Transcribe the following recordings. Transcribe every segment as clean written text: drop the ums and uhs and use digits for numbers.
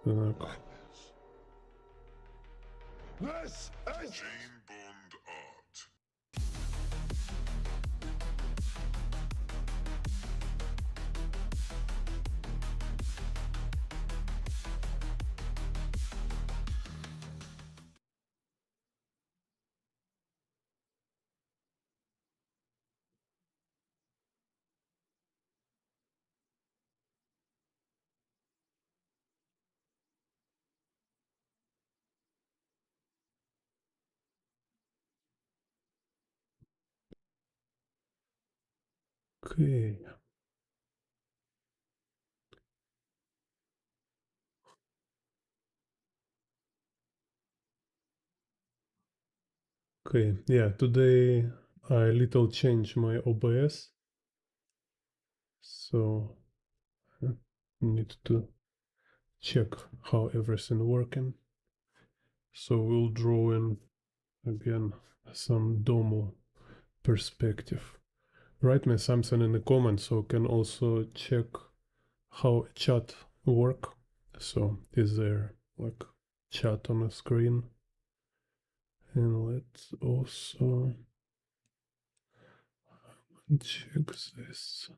Так. This is Jane Bond art. Okay. Okay, yeah, today I little change my OBS, so I need to check how everything working. So we'll draw in again some DOMU perspective. Write me something in the comments so I can also check how chat work. So is there like chat on the screen? And let's also check this.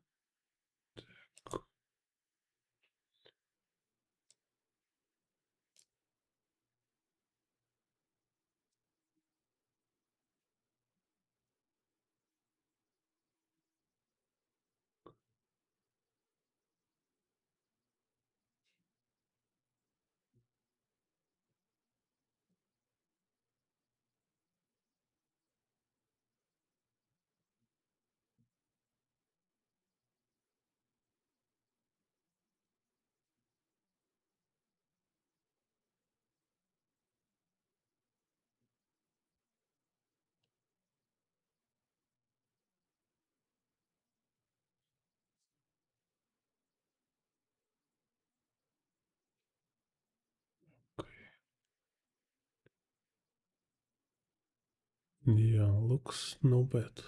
Yeah, looks no bad.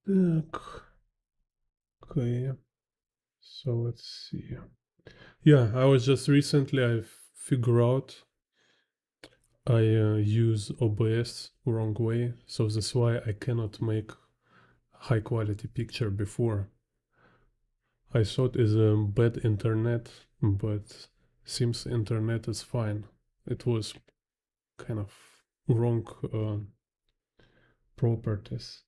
Так, okay, so let's see. Yeah, I was just recently, I figured out I use OBS wrong way, so that's why I cannot make high quality picture before. I thought it's a bad internet, but seems internet is fine. It was kind of wrong properties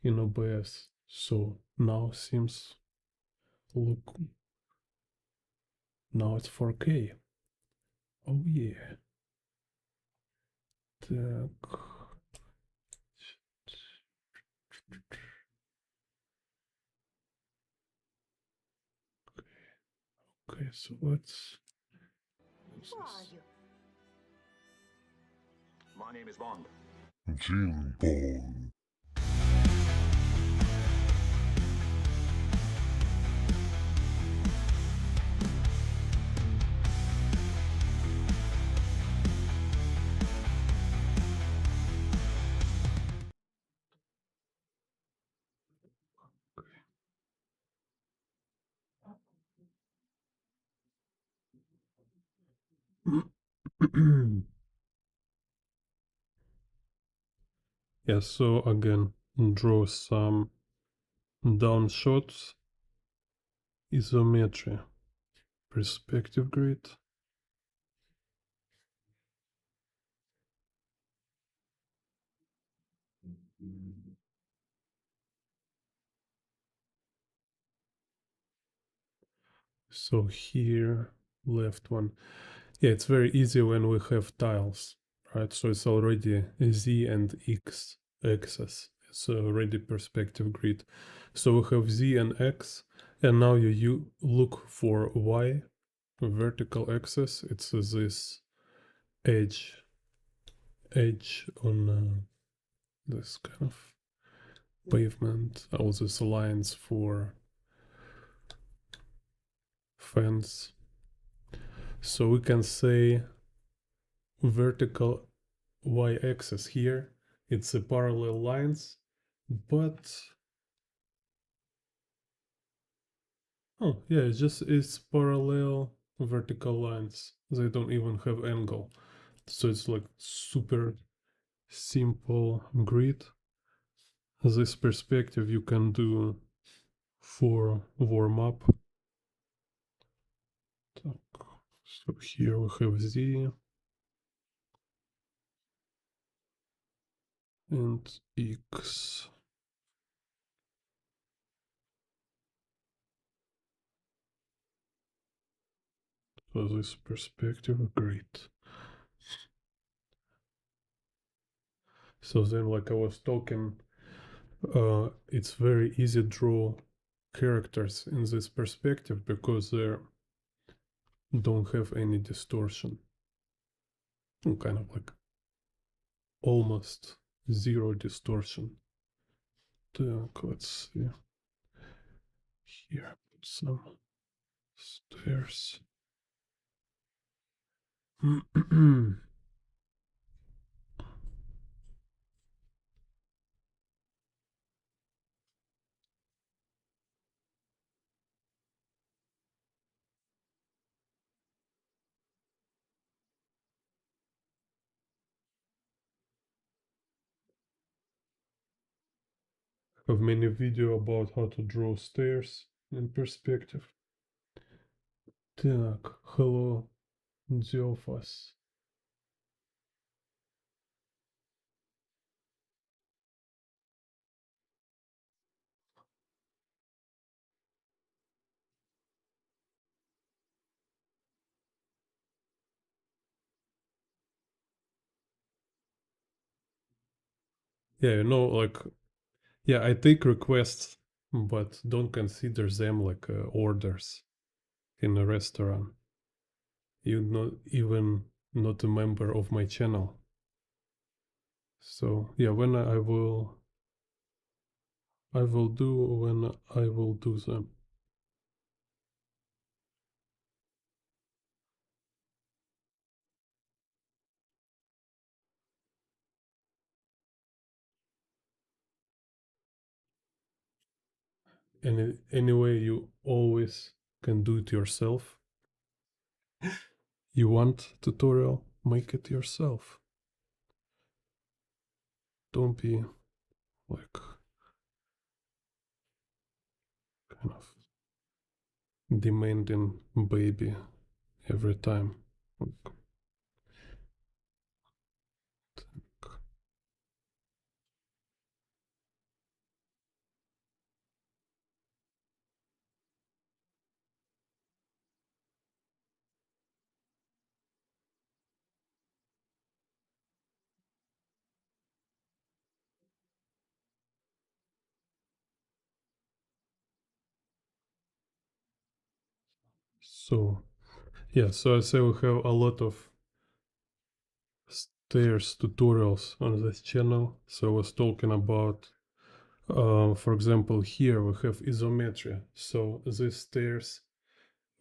in OBS, so now seems look, now it's 4K. Oh yeah. Так. Okay, so let's. Who are you? My name is Bond. Jane Bond. Yeah, so again, draw some down shots, isometry, perspective grid. So here, left one. Yeah, it's very easy when we have tiles, right? So it's already Z and X axis. It's already perspective grid. So we have Z and X, and now you look for Y, vertical axis. It's this edge on this kind of pavement. All these lines for fence. So we can say vertical y-axis here, it's a parallel lines, but oh yeah, it's parallel vertical lines. They don't even have angle. So it's like super simple grid. This perspective you can do for warm up. So here we have Z and X. So this perspective, great. So then, like I was talking, it's very easy to draw characters in this perspective because they don't have any distortion. Kind of like almost zero distortion. Let's see. Here, put some stairs. Have many video about how to draw stairs in perspective. Так, hello, Geofas. Yeah, like, yeah, I take requests, but don't consider them like orders in a restaurant. You're not even not a member of my channel. So yeah, when I will do them. Anyway, you always can do it yourself. You want tutorial, make it yourself. Don't be like kind of demanding baby every time. So yeah, so I say we have a lot of stairs tutorials on this channel. So I was talking about, for example, here we have isometry. So these stairs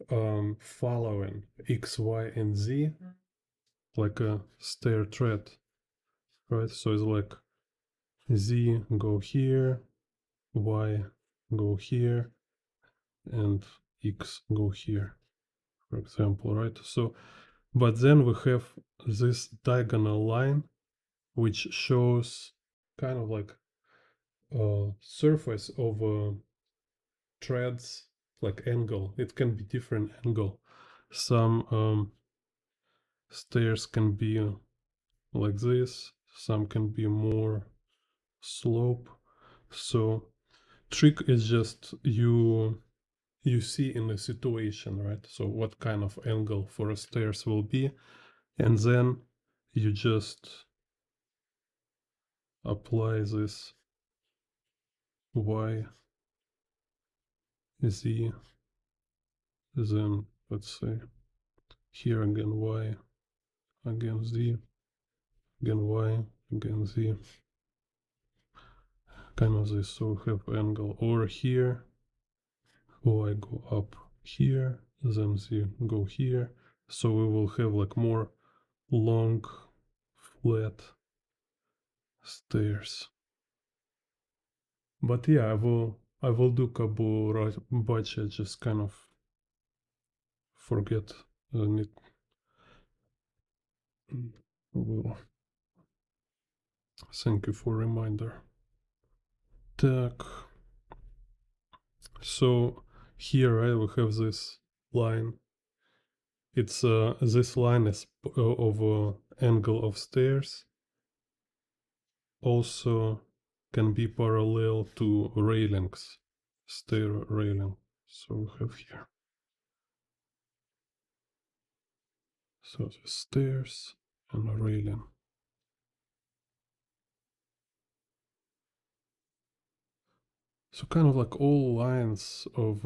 following X, Y, and Z like a stair thread, right? So it's like Z go here, Y go here, and X go here, for example, right? So, but then we have this diagonal line which shows kind of like a surface of threads, like angle. It can be different angle. Some stairs can be like this, some can be more slope. So trick is just you see in the situation, right? So what kind of angle for a stairs will be, and then you just apply this y z, then let's say here again y, again z, again y, again z, kind of this. So we have angle, or here y go up here, then z go here, So we will have like more long, flat stairs. But yeah, I will do Kabubachi. I just kind of forget. Need. Well, thank you for reminder. Так. So here, right, we have this line. It's this line is of angle of stairs. Also can be parallel to railings, stair railing. So we have here. So the stairs and a railing. So kind of like all lines of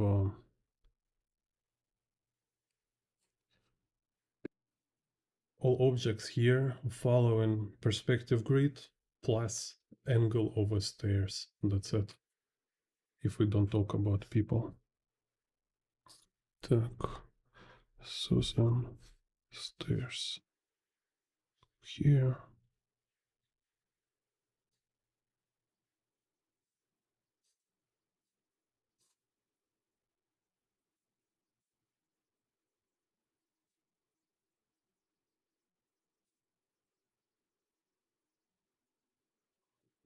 all objects here following perspective grid plus angle over stairs. That's it. If we don't talk about people. Так. So then stairs here.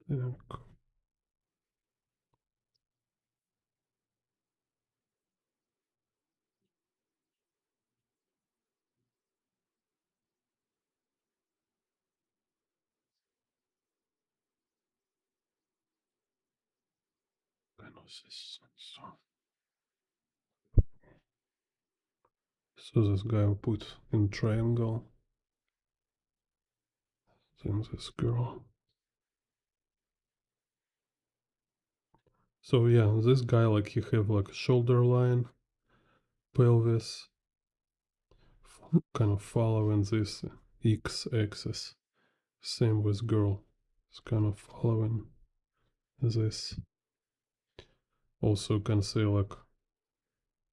Так. Kind of this. So this guy will put in triangle. Then this girl. So yeah, this guy like he have like shoulder line, pelvis, kind of following this x-axis. Same with girl. It's kind of following this. Also can say like,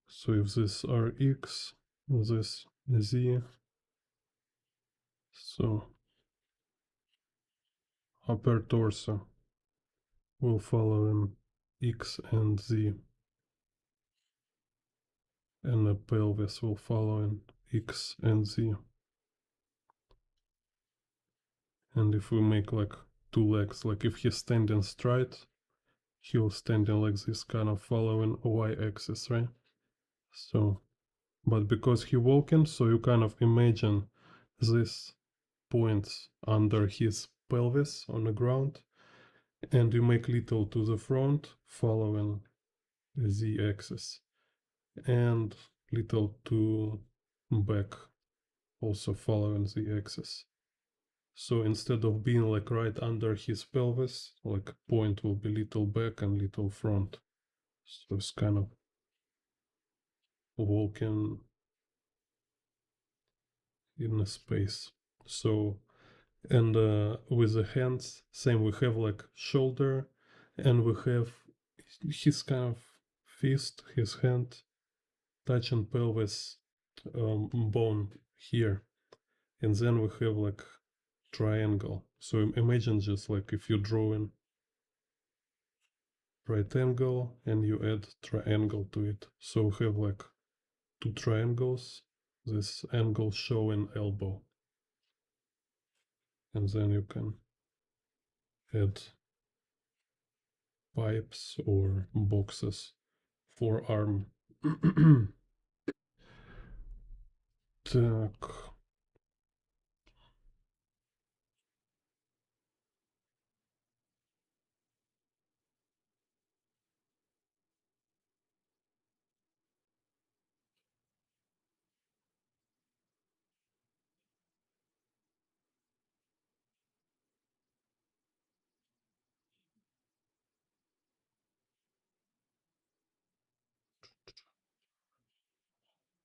so if this are x, this z, so upper torso will follow in x and z, and the pelvis will follow in x and z. And if we make like two legs, like if he's standing straight, he'll standing like this, kind of following y-axis, right? So, but because he walking, so you kind of imagine this points under his pelvis on the ground, and you make little to the front following the z-axis, and little to back also following the axis. So instead of being like right under his pelvis, like point will be little back and little front. So it's kind of walking in a space. So, and with the hands, same, we have like shoulder, and we have his kind of fist, his hand touching pelvis bone here. And then we have like triangle. So imagine just like if you're drawing right angle and you add triangle to it. So we have like two triangles, this angle showing elbow. And then you can add pipes or boxes for arm. Так.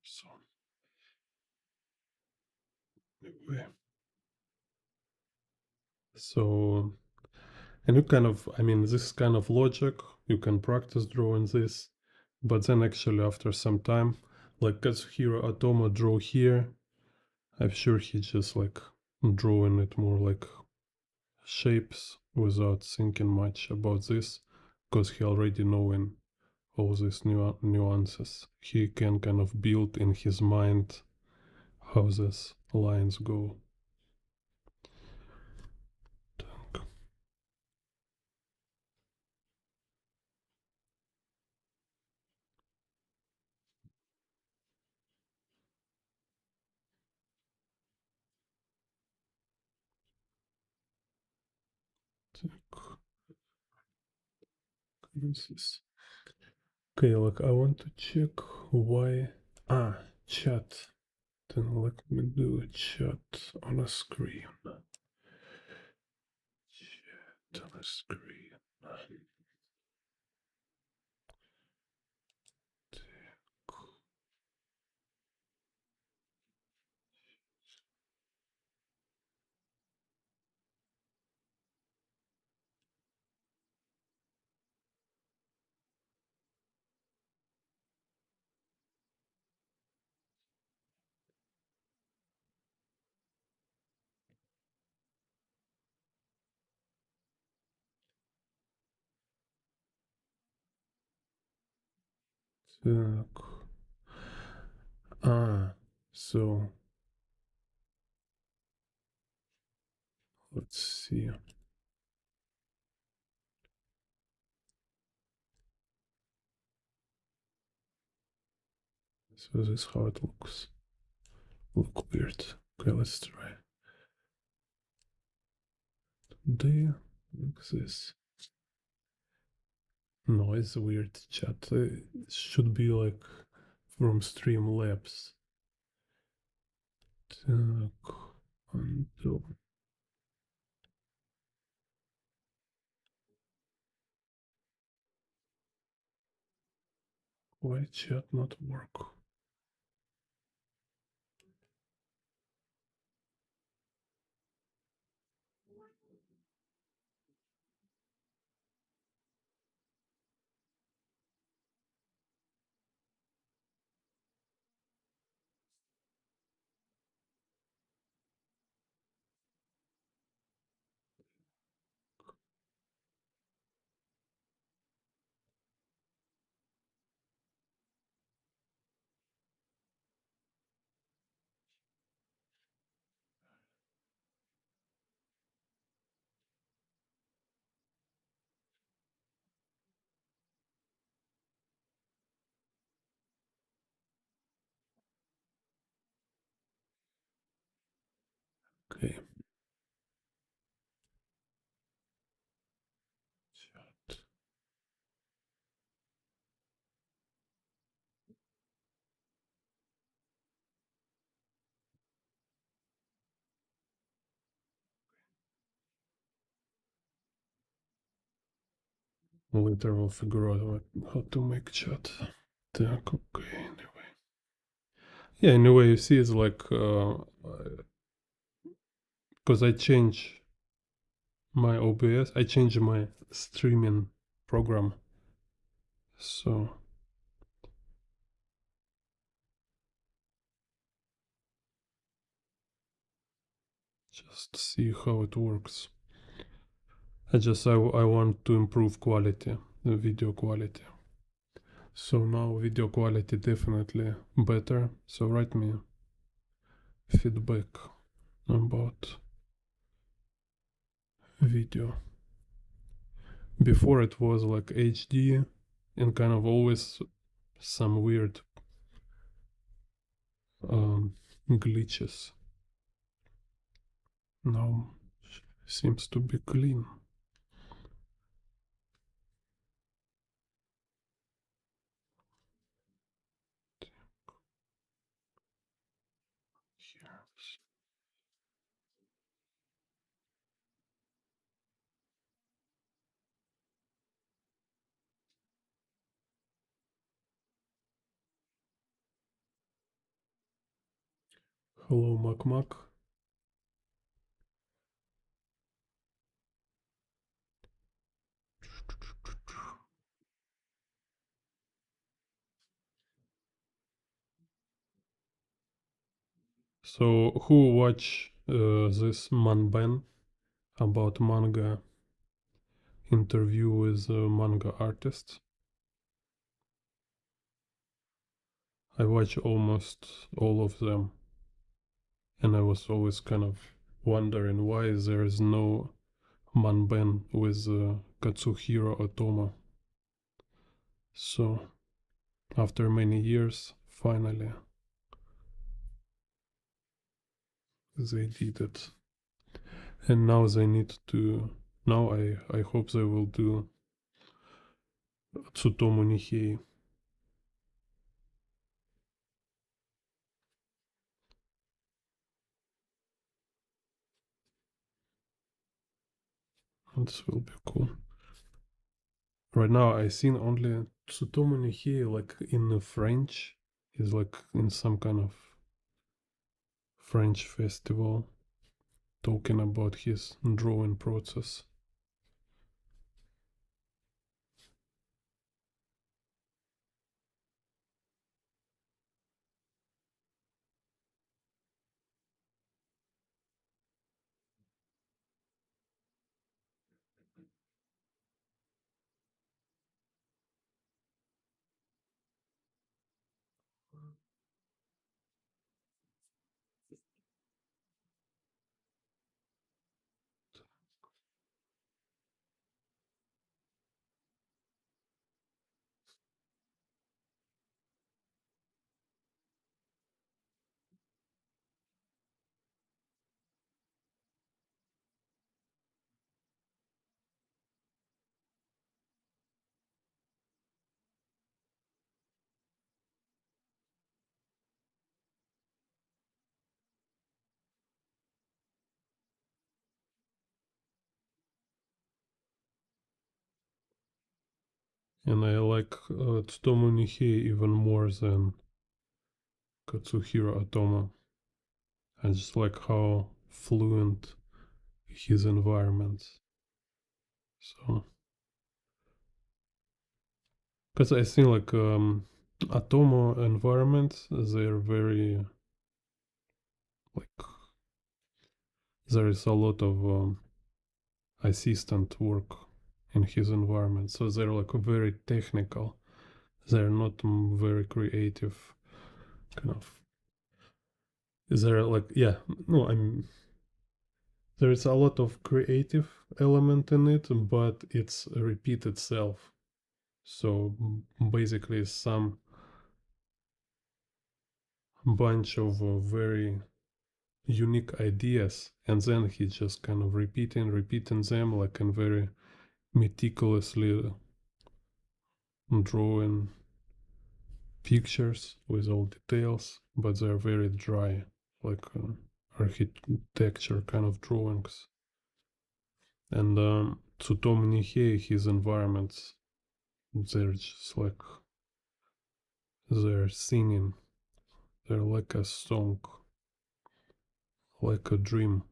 So anyway. So and you kind of, I mean, this kind of logic, you can practice drawing this, but then actually after some time, like Katsuhiro Otomo draw here, I'm sure he just like drawing it more like shapes without thinking much about this, because he already knowing all these nuances. He can kind of build in his mind how these lines go. This is okay. Like I want to check why. Chat. Then let me do a chat on a screen. Chat on a screen. Так. So let's see. So this is how it looks. Look weird. Okay, let's try. Do like this. No, it's weird chat. It should be like from Streamlabs. Так, undo. Why chat not work? Okay. Chat. Later we'll figure out how to make chat. Так, okay, anyway. Yeah, anyway, you see it's like, because I change my OBS, I change my streaming program. So just see how it works. I want to improve quality, the video quality. So now video quality definitely better. So write me feedback about video. Before it was like HD and kind of always some weird glitches. Now seems to be clean. Here. Hello, Mac Mac. So who watch this Manben about manga interview with manga artists? I watch almost all of them, and I was always kind of wondering why there is no Manben with Katsuhiro Otomo. So after many years, finally they did it, and now they need to. Now I hope they will do Tsutomu Nihei. This will be cool. Right now I seen only Tsutomu Nihei like in French. He's like in some kind of French festival talking about his drawing process. And I like Tsutomu Nihei even more than Katsuhiro Otomo. I just like how fluent his environment. So, because I think like Atomo environment, they're very like there is a lot of assistant work in his environment, so they're like very technical. They're not very creative, kind of. They're like yeah, no, I'm. There is a lot of creative element in it, but it's repeat itself. So basically, some bunch of very unique ideas, and then he just kind of repeating them like in very meticulously drawing pictures with all details, but they're very dry, like architecture kind of drawings. And Tsutomu Nihei, his environments, they're just like they're singing, they're like a song, like a dream.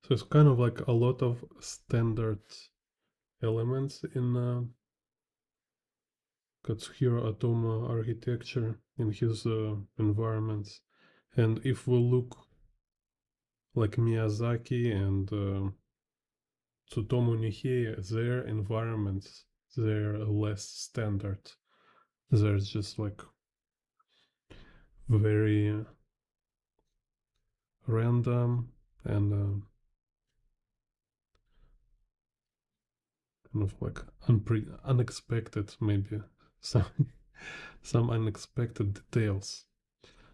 So it's kind of like a lot of standard elements in Katsuhiro Otomo architecture in his environments. And if we look like Miyazaki and Tsutomu Nihei, their environments, they're less standard. They're just like very random and kind of like unexpected, maybe some some unexpected details.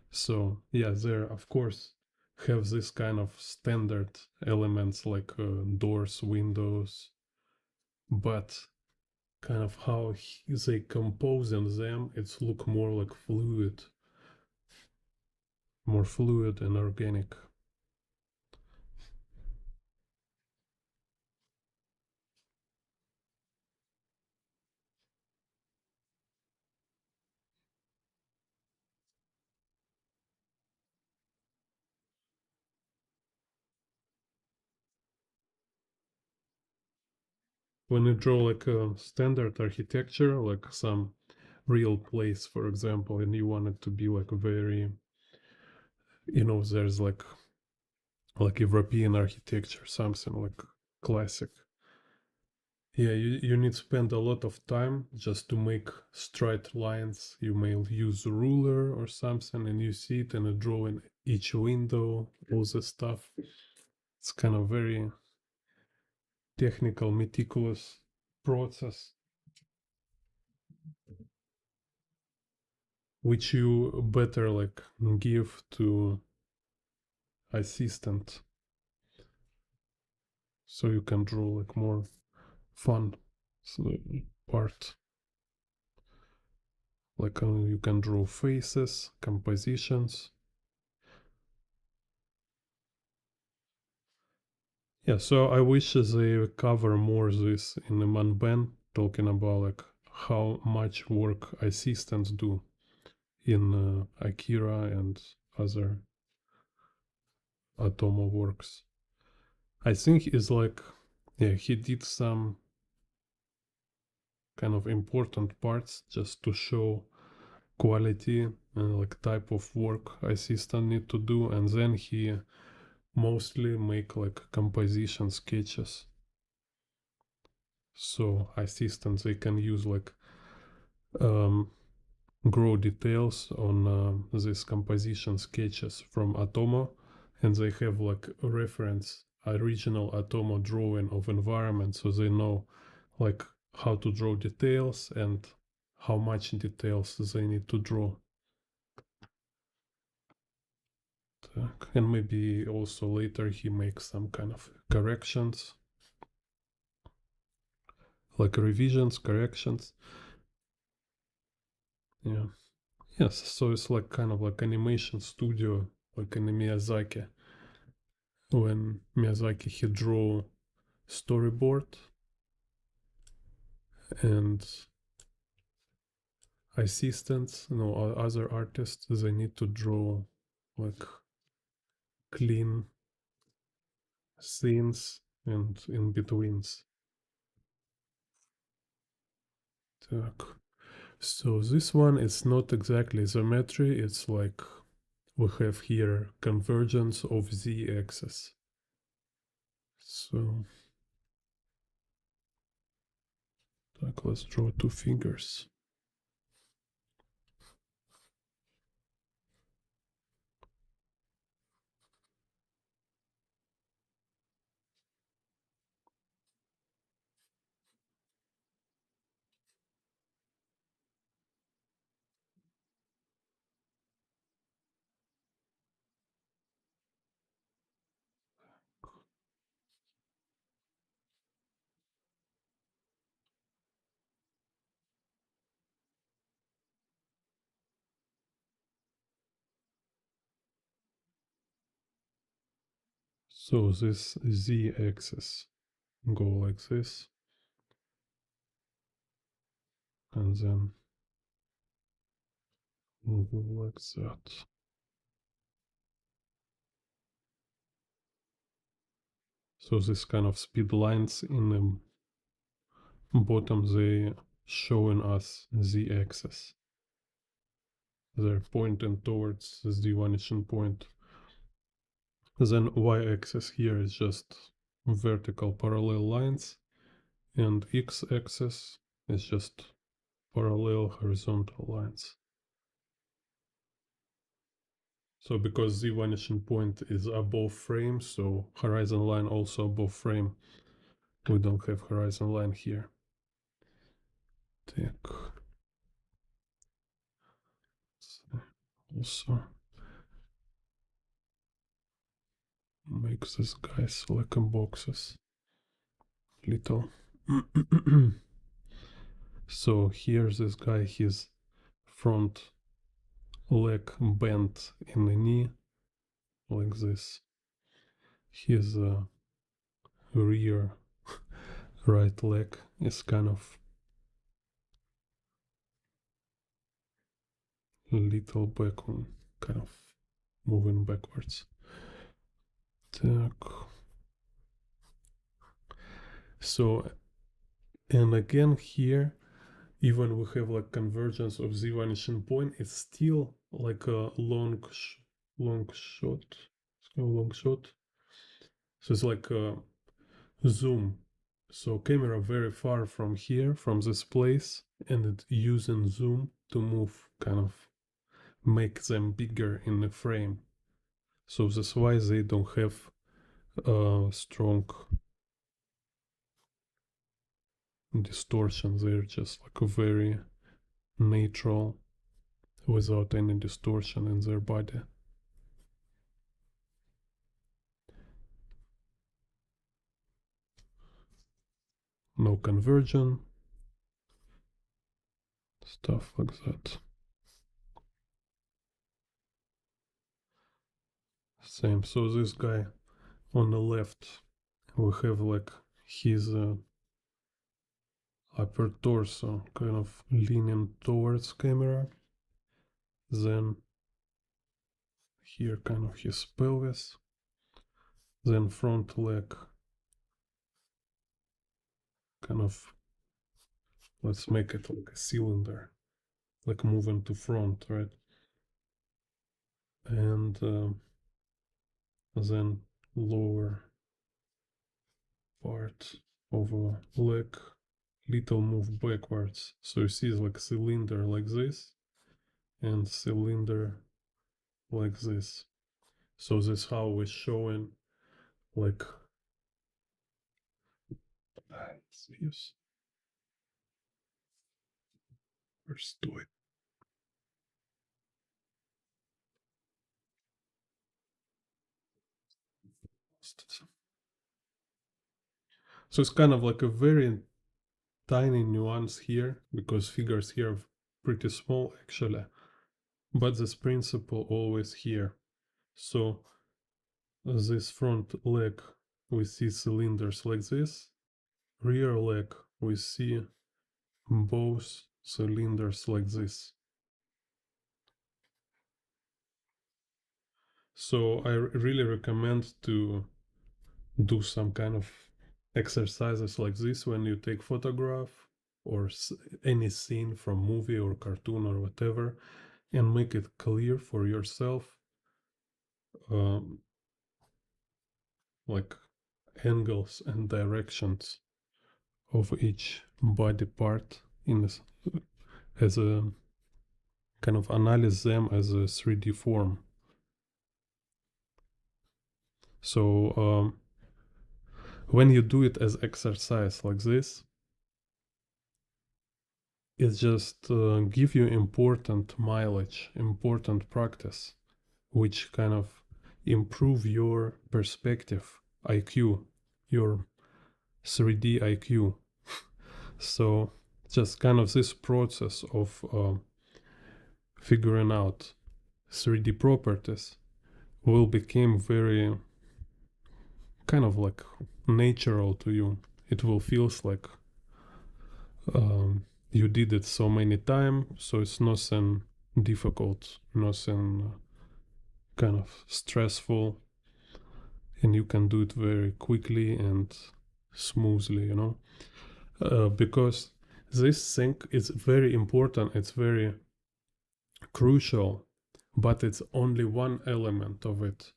So yeah, there of course have this kind of standard elements like doors, windows, but kind of how they compose in them, it's look more like fluid, more fluid and organic. When you draw like a standard architecture, like some real place, for example, and you want it to be like very, there's like European architecture, something like classic. Yeah, you need to spend a lot of time just to make straight lines. You may use a ruler or something and you see it and you draw in each window, all the stuff. It's kind of very technical, meticulous process, which you better like give to assistant so you can draw like more fun part. Like you can draw faces, compositions. Yeah, so I wish they cover more this in the Manben, talking about like how much work assistants do in Akira and other Otomo works. I think is like, yeah, he did some kind of important parts just to show quality and like type of work assistant need to do, and then he mostly make like composition sketches. So assistants they can use like um, grow details on these composition sketches from Otomo, and they have like a reference original Otomo drawing of environment, so they know like how to draw details and how much details they need to draw. And maybe also later he makes some kind of corrections, like revisions, corrections. Yeah. Yes, so it's like kind of like animation studio, like in Miyazaki. When Miyazaki he draw storyboard and assistants, other artists, they need to draw like clean scenes and in betweens. So this one is not exactly symmetry, it's like we have here convergence of z-axis. So like let's draw two figures. So this z-axis go like this, and then go like that. So this kind of speed lines in the bottom, they showing us the axis. They're pointing towards the vanishing point. Then y-axis here is just vertical parallel lines, and x-axis is just parallel horizontal lines. So because the vanishing point is above frame, so horizon line also above frame, we don't have horizon line here. Так. Also make this guys like in boxes. Little. So here this guy, his front leg bent in the knee, like this. His rear right leg is kind of little back, kind of moving backwards. Так. So, and again here, even we have like convergence of the vanishing point, it's still like a long shot. Long shot. So it's like a zoom. So camera very far from here, from this place, and it using zoom to move, kind of make them bigger in the frame. So that's why they don't have strong distortion. They're just like a very natural, without any distortion in their body. No conversion, stuff like that. Same. So this guy on the left, we have like his upper torso kind of leaning towards camera. Then here kind of his pelvis. Then front leg kind of, let's make it like a cylinder, like moving to front, right? And then lower part of a leg, little move backwards. So you see it's like cylinder like this and cylinder like this. So this how we're showing like yes. Where's do it? So it's kind of like a very tiny nuance here, because figures here are pretty small actually, but this principle always here. So this front leg, we see cylinders like this. Rear leg, we see both cylinders like this. So I really recommend to do some kind of exercises like this when you take photograph or any scene from movie or cartoon or whatever, and make it clear for yourself, like angles and directions of each body part in this, as a kind of analyze them as a 3D form. So when you do it as exercise like this, it just give you important mileage, important practice, which kind of improve your perspective IQ, your 3D IQ. So just kind of this process of figuring out 3D properties will become very kind of like natural to you. It will feels like you did it so many times, so it's nothing difficult, nothing kind of stressful. and you can do it very quickly and smoothly, because this thing is very important, it's very crucial, but it's only one element of it.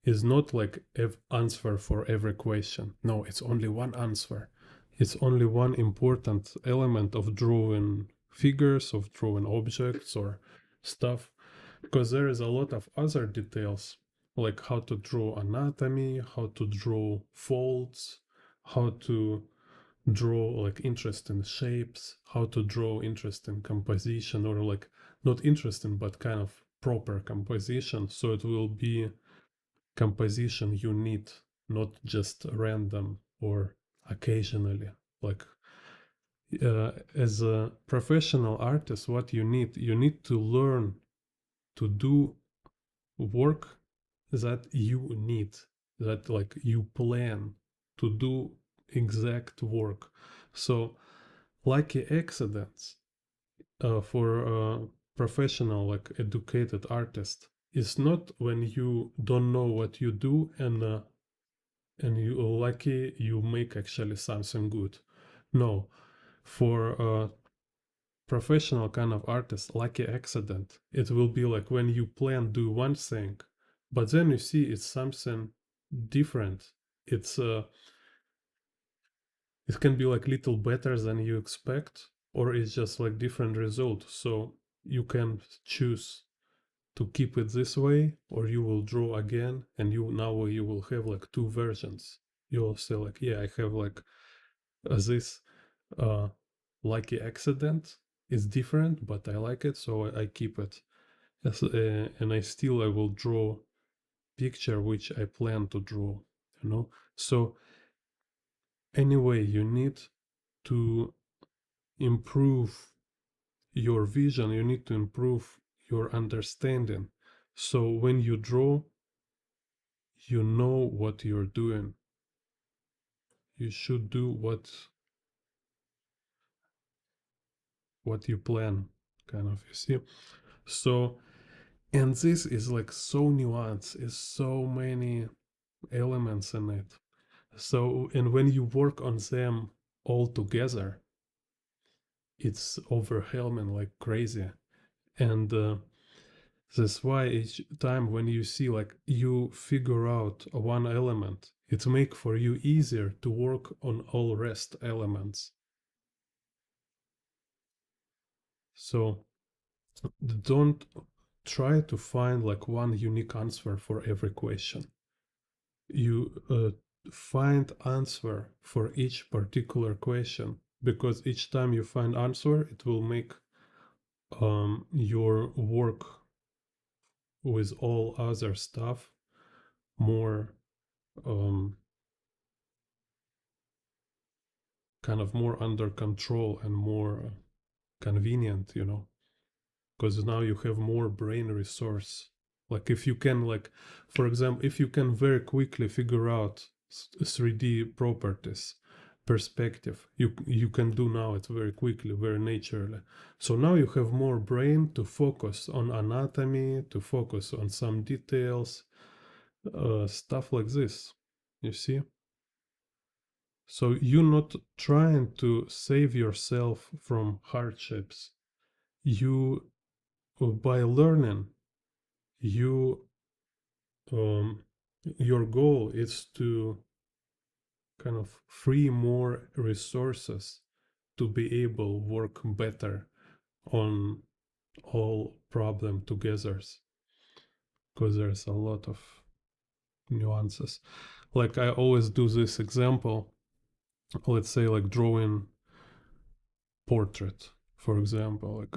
It's not like an answer for every question. No, it's only one answer. It's only one important element of drawing figures, of drawing objects or stuff, because there is a lot of other details, like how to draw anatomy, how to draw folds, how to draw like interesting shapes, how to draw interesting composition, or like not interesting but kind of proper composition, so it will be composition you need, not just random or occasionally. Like as a professional artist, what you need to learn to do work that you need, that like you plan to do exact work. So lucky accidents for a professional, like educated artist, is not when you don't know what you do and you are lucky you make actually something good. No, for a professional kind of artist, lucky accident, it will be like when you plan do one thing, but then you see it's something different. It's it can be like little better than you expect, or it's just like different result. So you can choose to keep it this way, or you will draw again, and you will have like two versions. You will say like, yeah, I have like this uh lucky accident. It's different, but I like it, so I keep it. Yes, and I will draw picture which I plan to draw. So anyway, you need to improve your vision. You need to improve your understanding. So when you draw, you know what you're doing. You should do what you plan, kind of, you see. So, and this is like so nuanced, is so many elements in it. So, and when you work on them all together, it's overwhelming like crazy. And that's why each time when you see like you figure out one element, it make for you easier to work on all rest elements. So don't try to find like one unique answer for every question. You find answer for each particular question, because each time you find answer, it will make your work with all other stuff more kind of more under control and more convenient, because now you have more brain resource. Like if you can, like for example, if you can very quickly figure out 3D properties, perspective, you can do now it very quickly, very naturally. So now you have more brain to focus on anatomy, to focus on some details, stuff like this, you see. So you're not trying to save yourself from hardships. You, by learning, you your goal is to kind of free more resources to be able work better on all problem together, because there's a lot of nuances. Like I always do this example, let's say like drawing portrait, for example, like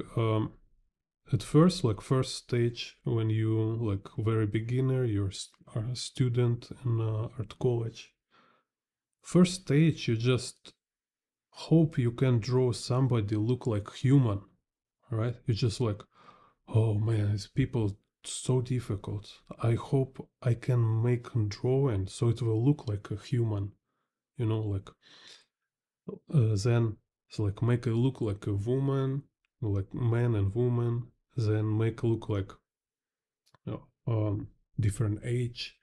at first, like first stage, when you like very beginner, you're a student in art college, first stage you just hope you can draw somebody look like human, right? You just like, oh man, these people so difficult, I hope I can make a drawing so it will look like a human, like then it's like make it look like a woman, like man and woman, then make it look like different age,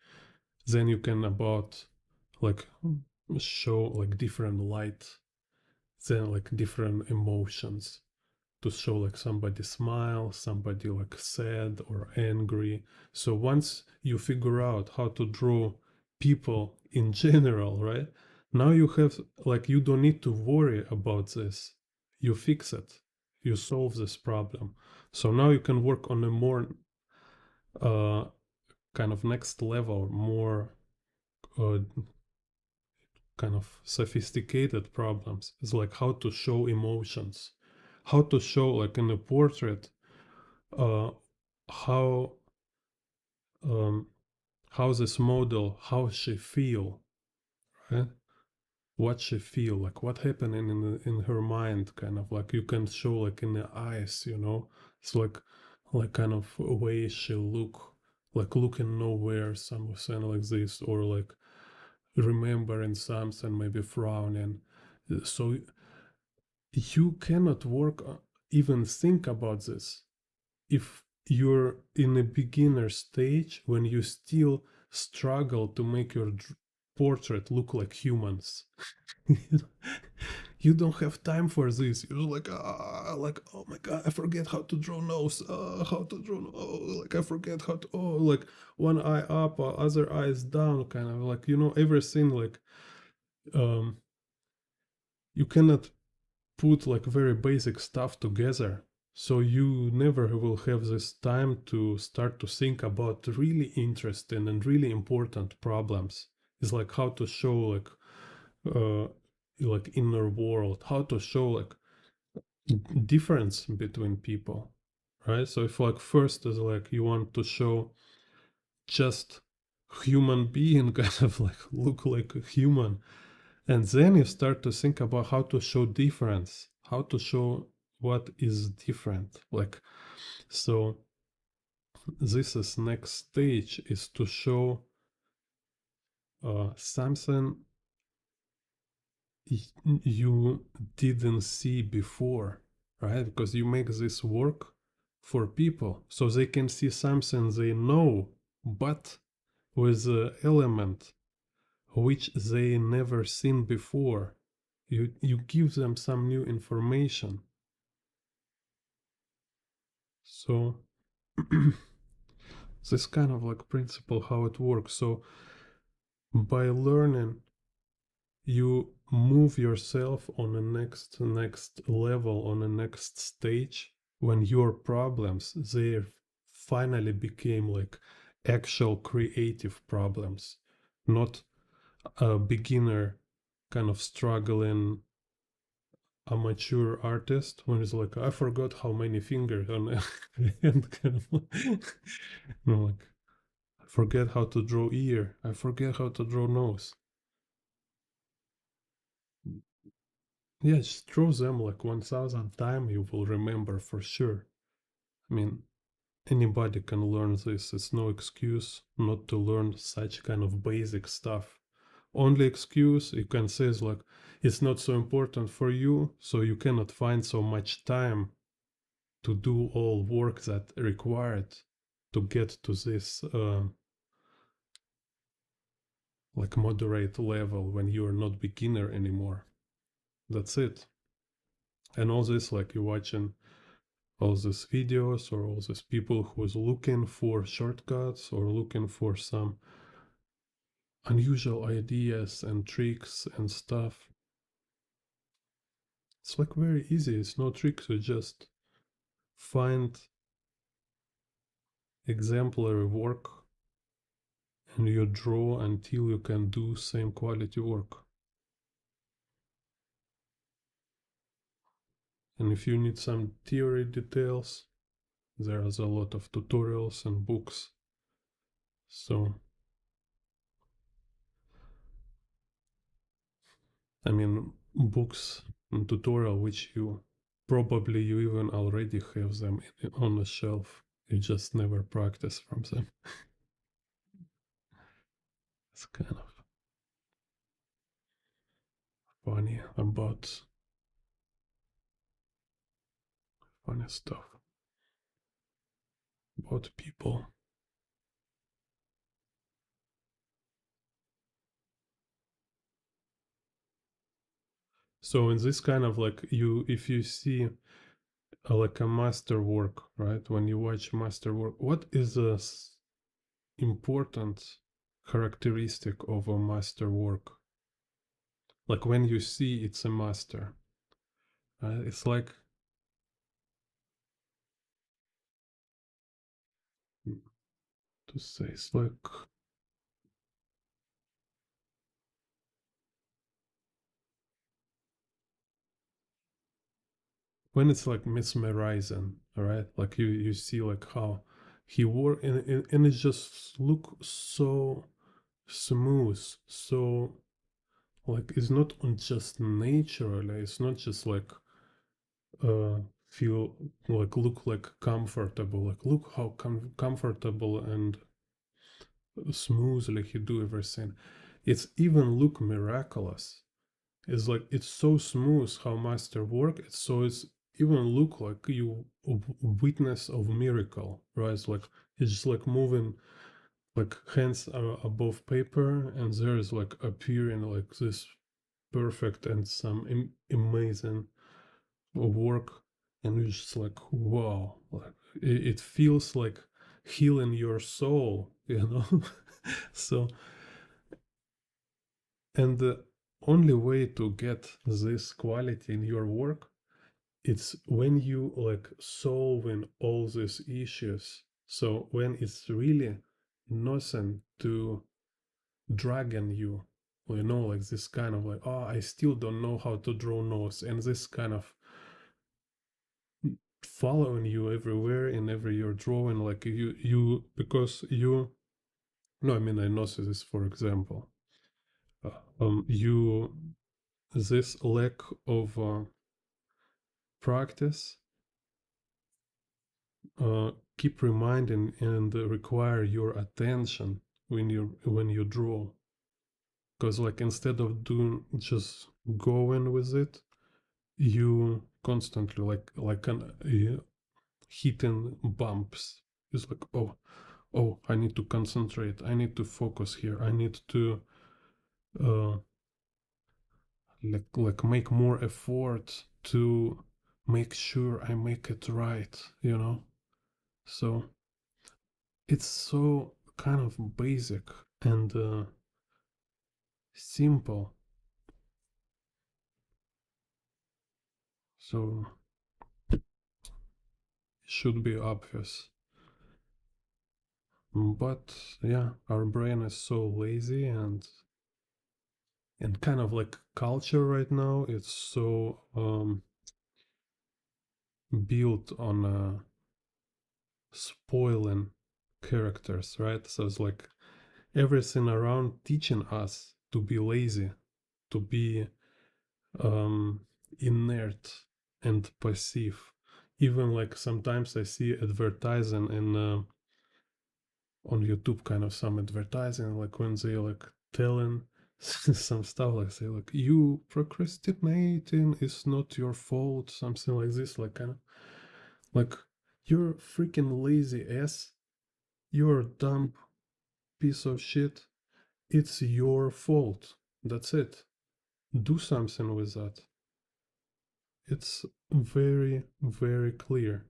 Then you can about like show like different light, then like different emotions to show like somebody smile, somebody like sad or angry. So once you figure out how to draw people in general, right? Now you have like you don't need to worry about this. You fix it. You solve this problem. So now you can work on a more uh, kind of next level, more uh, kind of sophisticated problems. It's like how to show emotions, how to show like in a portrait uh, how um, how this model, how she feel, right? What she feel, like what happening in her mind, kind of like you can show like in the eyes, you know. It's like kind of a way she look, like looking nowhere, something like this, or like remembering something, maybe frowning. So you cannot work, even think about this if you're in a beginner stage when you still struggle to make your portrait look like humans. You don't have time for this. You're like oh my god, I forget how to draw nose. How to draw nose. Like I forget how to like one eye up, other eye is down, kind of like everything like um you cannot put like very basic stuff together. So you never will have this time to start to think about really interesting and really important problems. It's like how to show uh like inner world, how to show like difference between people, right? So if like first is like you want to show just human being kind of like look like a human, and then you start to think about how to show difference, how to show what is different. Like, so this is next stage is to show something you didn't see before, right? Because you make this work for people so they can see something they know, but with the element which they never seen before. You give them some new information. So this kind of like principle how it works. So by learning, you move yourself on the next level, on the next stage, when your problems they finally became like actual creative problems, not a beginner kind of struggling amateur artist when it's like I forgot how many fingers on and kind of like I forget how to draw ear, I forget how to draw nose. Yeah, just draw them like 1,000 times, you will remember for sure. I mean, anybody can learn this. It's no excuse not to learn such kind of basic stuff. Only excuse you can say is like it's not so important for you, so you cannot find so much time to do all work that required to get to this like moderate level when you are not beginner anymore. That's it. And all this like you're watching all these videos or all these people who's looking for shortcuts or looking for some unusual ideas and tricks and stuff. It's like very easy. It's no trick to just find exemplary work and you draw until you can do same quality work. And if you need some theory details, there's a lot of tutorials and books. So, I mean, books and tutorial which you even already have them on the shelf. You just never practice from them. It's kind of funny about funny stuff about people. So in this kind of like if you see like a masterwork, right? When you watch masterwork, what is a important characteristic of a masterwork? Like when you see it's a master, it's like to say it's like when it's like mesmerizing, all right? Like you see like how he work and it just look so smooth, so like it's not on just naturally, it's not just like feel like look like comfortable, like look how comfortable and smoothly he do everything. It's even look miraculous. It's like it's so smooth how master work. It's even look like you witness of miracle, right? It's like it's just like moving like hands are above paper and there is like appearing like this perfect and some amazing work, and you're just like wow, like it feels like healing your soul, you know. So and the only way to get this quality in your work, it's when you like solving all these issues. So when it's really nothing to dragging you, you know, like this kind of like, oh, I still don't know how to draw nose, and this kind of following you everywhere in every your drawing, like you because you no, I mean I know this for example, you this lack of practice keep reminding and require your attention when you draw, because like instead of doing just going with it, you constantly like an hitting bumps. It's like oh, I need to concentrate, I need to focus here, I need to uh like make more effort to make sure I make it right, you know. So it's so kind of basic and simple. So it should be obvious. But yeah, our brain is so lazy and kind of like culture right now. It's so built on spoiling characters, right? So it's like everything around teaching us to be lazy, to be um, inert and passive. Even like sometimes I see advertising in on YouTube, kind of some advertising, like when they like telling some stuff, like say like you procrastinating is not your fault, something like this, like kind of like you're freaking lazy ass, you're a dumb piece of shit. It's your fault. That's it. Do something with that. It's very, very clear.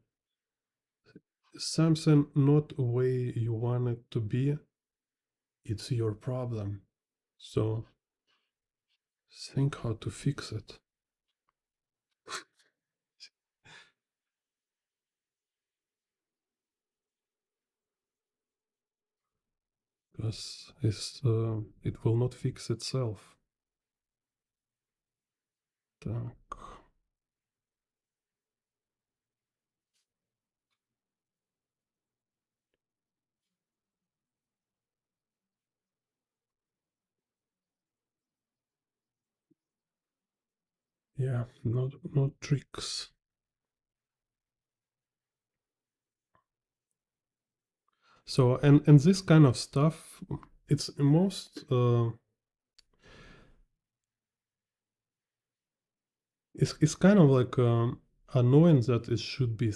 Something not the way you want it to be, it's your problem. So think how to fix it. Because it will not fix itself. Так. Yeah, no tricks. So and this kind of stuff, it's most it's kind of like annoying that it should be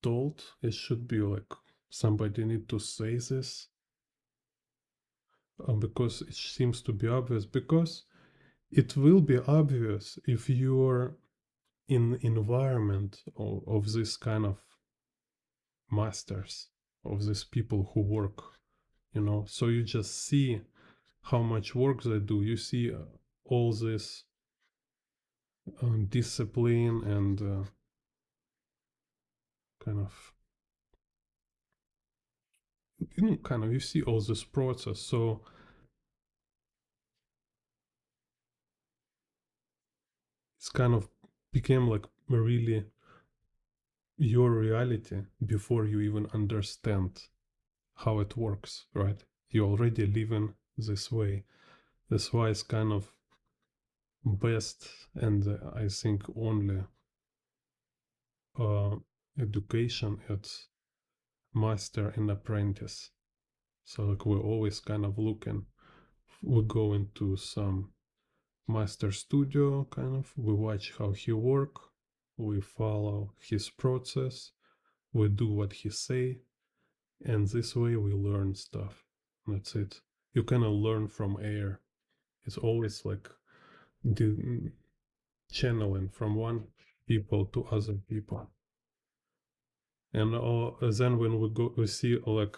told. It should be like somebody need to say this because it seems to be obvious. Because it will be obvious if you're in environment of this kind of masters, of these people who work, so you just see how much work they do. You see all this discipline and kind of you see all this process. So it's kind of became like really your reality before you even understand how it works, right? You already live in this way. That's why it's kind of best, and I think only uh, education at master and apprentice. So like we're always kind of looking. We go into some master studio, kind of. We watch how he work. We follow his process. We do what he say, and this way we learn stuff. That's it. You cannot learn from air. It's always like the channeling from one people to other people. And then when we go, we see like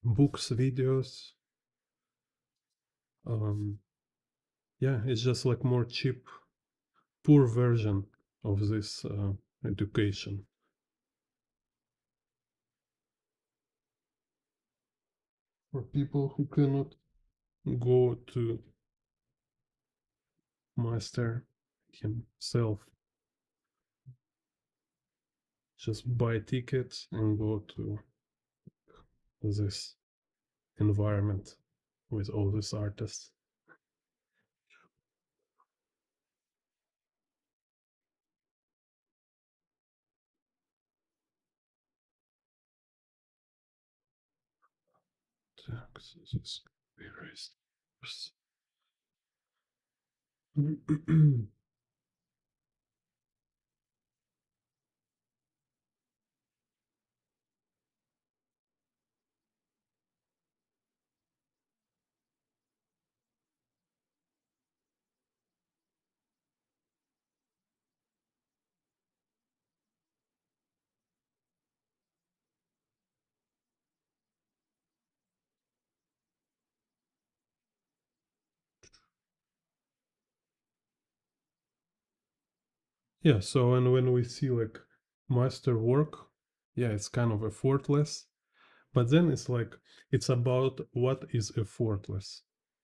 books, videos. Um, yeah, it's just like more cheap, poor version of this education for people who cannot go to master himself. Just buy tickets and go to this environment with all these artists. This erased. Yeah, so and when we see like master work, yeah, it's kind of effortless, but then it's like it's about what is effortless.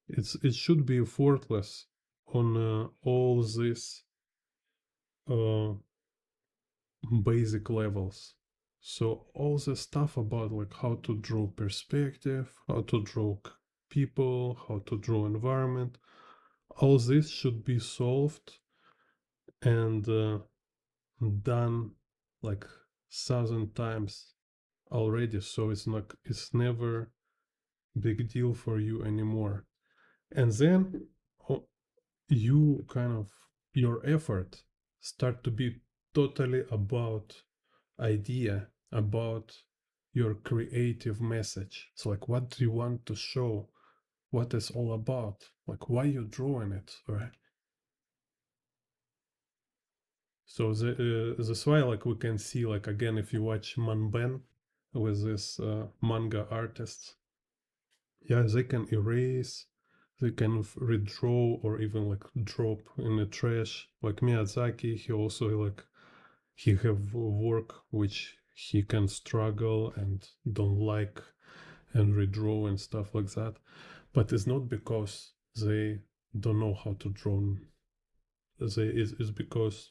It should be effortless on all these uh, basic levels. So all the stuff about like how to draw perspective, how to draw people, how to draw environment, all this should be solved and done like 1,000 times already. So it's never big deal for you anymore. And then you kind of your effort start to be totally about idea, about your creative message. So like what do you want to show, what it's all about, like why you're drawing it, right? So that's why like we can see like again if you watch Manben with this manga artists, yeah, they can erase, they can redraw or even like drop in the trash. Like Miyazaki, he also like he have work which he can struggle and don't like and redraw and stuff like that. But it's not because they don't know how to draw. It's because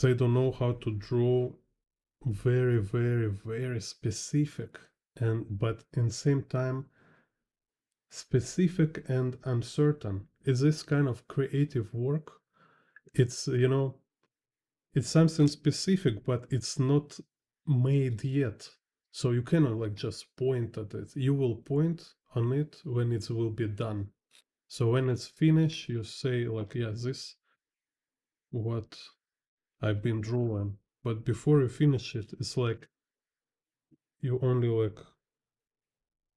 they don't know how to draw very, very, very specific and but in same time specific and uncertain. Is this kind of creative work? It's it's something specific, but it's not made yet. So you cannot like just point at it. You will point on it when it will be done. So when it's finished, you say like, yeah, this what I've been drawing. But before you finish it, it's like you only like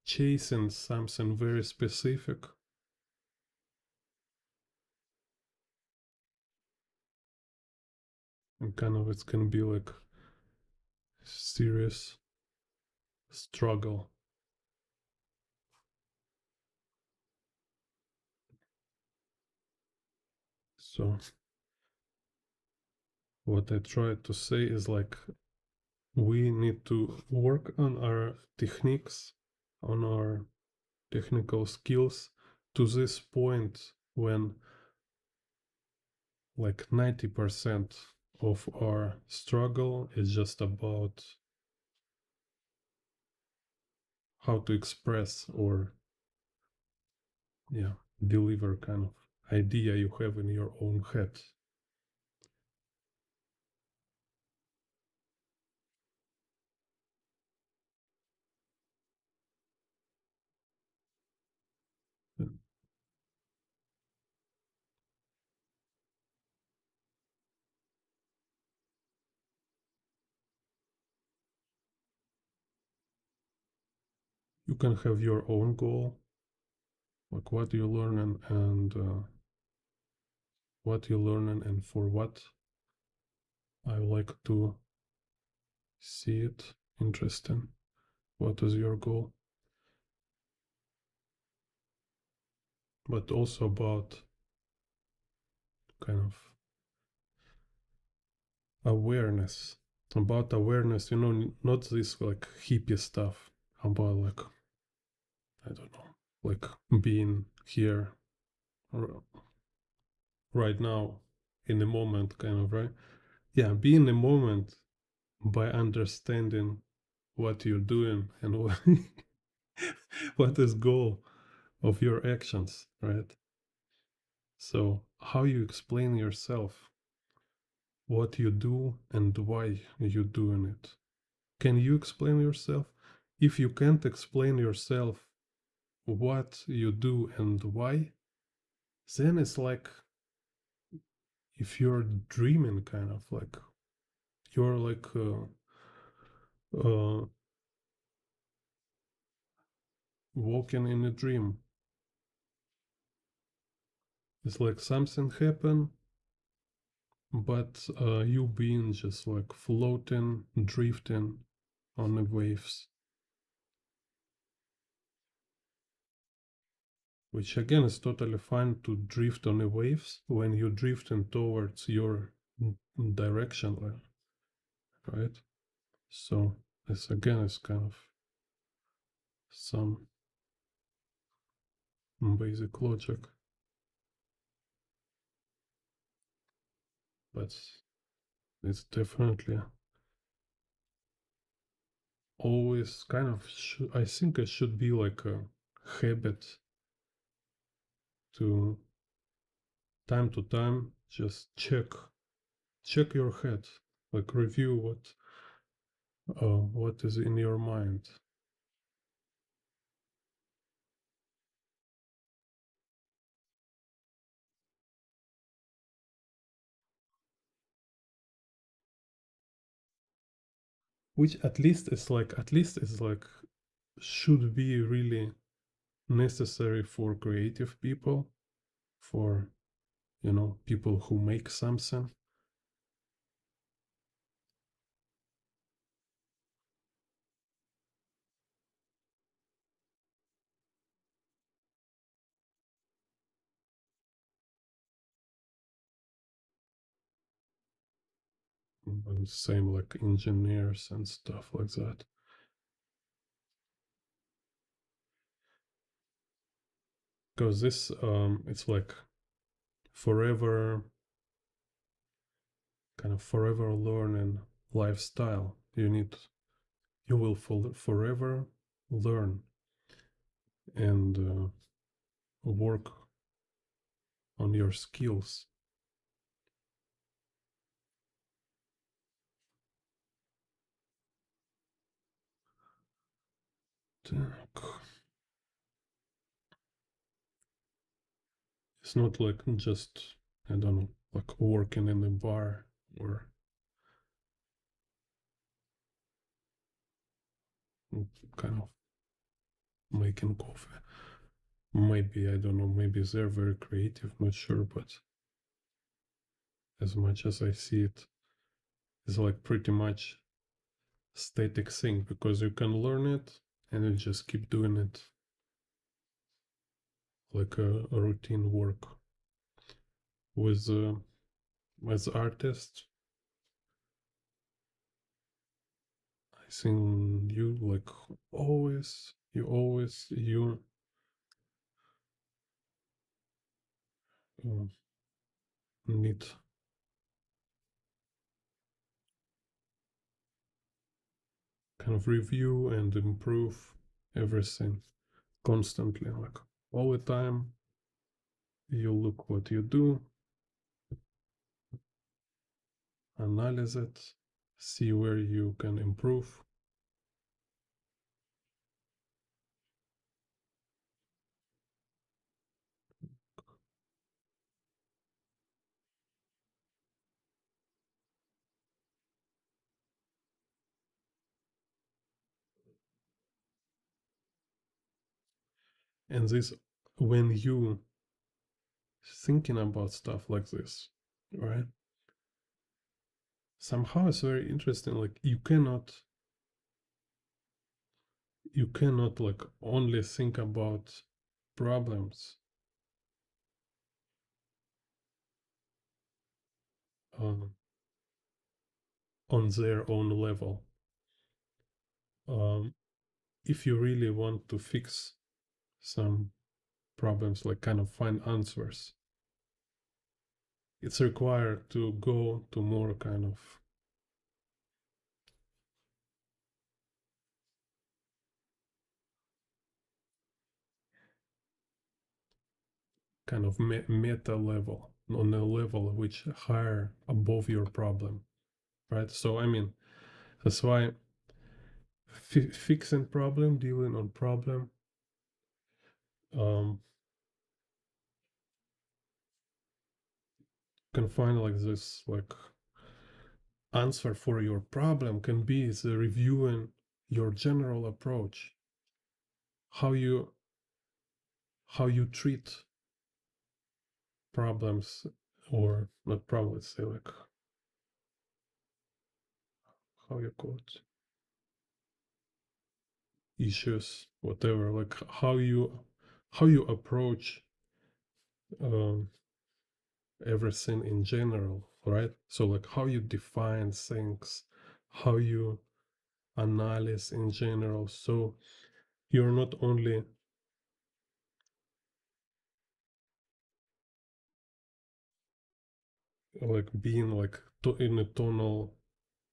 chasing something very specific. and kind of it's gonna be like serious struggle. So what I try to say is like we need to work on our techniques, on our technical skills to this point when like 90% of our struggle is just about how to express or yeah deliver kind of idea you have in your own head. You can have your own goal, like what you learn and what you learn and for what. I like to see it interesting. What is your goal? But also about kind of awareness. About awareness, not this like hippie stuff. About like, I don't know, like being here right now in the moment, kind of, right? Yeah, be in the moment by understanding what you're doing and what is goal of your actions, right? So how you explain yourself, what you do and why you're doing it. Can you explain yourself? If you can't explain yourself what you do and why, then it's like if you're dreaming, kind of like you're like uh, walking in a dream. It's like something happened, but you being just like floating, drifting on the waves, which again is totally fine to drift on the waves when you're drifting towards your direction, right? So this again is kind of some basic logic, but it's definitely always kind of I think it should be like a habit to time just check your head, like review what is in your mind. Which at least is like should be really necessary for creative people, for people who make something. And same like engineers and stuff like that. Because this it's like forever kind of forever learning lifestyle. You will forever learn and work on your skills. It's not like just, I don't know, like working in a bar or kind of making coffee. Maybe, I don't know, maybe they're very creative, not sure, but as much as I see it, is like pretty much static thing, because you can learn it and you just keep doing it like a routine work. With as artist, I think you like you uh, need kind of review and improve everything constantly, like all the time. You look what you do, analyze it, see where you can improve. And this, when you thinking about stuff like this, right? Somehow it's very interesting. Like you cannot like only think about problems um, on their own level. Um, if you really want to fix some problems, like kind of find answers, it's required to go to more kind of meta level, on a level which higher above your problem, right? So I mean, that's why fixing problem, dealing on problem, um, can find like this like answer for your problem can be the reviewing your general approach, how you how you treat problems, or not problems, say like how you call it, issues, whatever, like how you approach um, everything in general, right? So like how you define things, how you analyze in general. So you're not only like being like in a tonal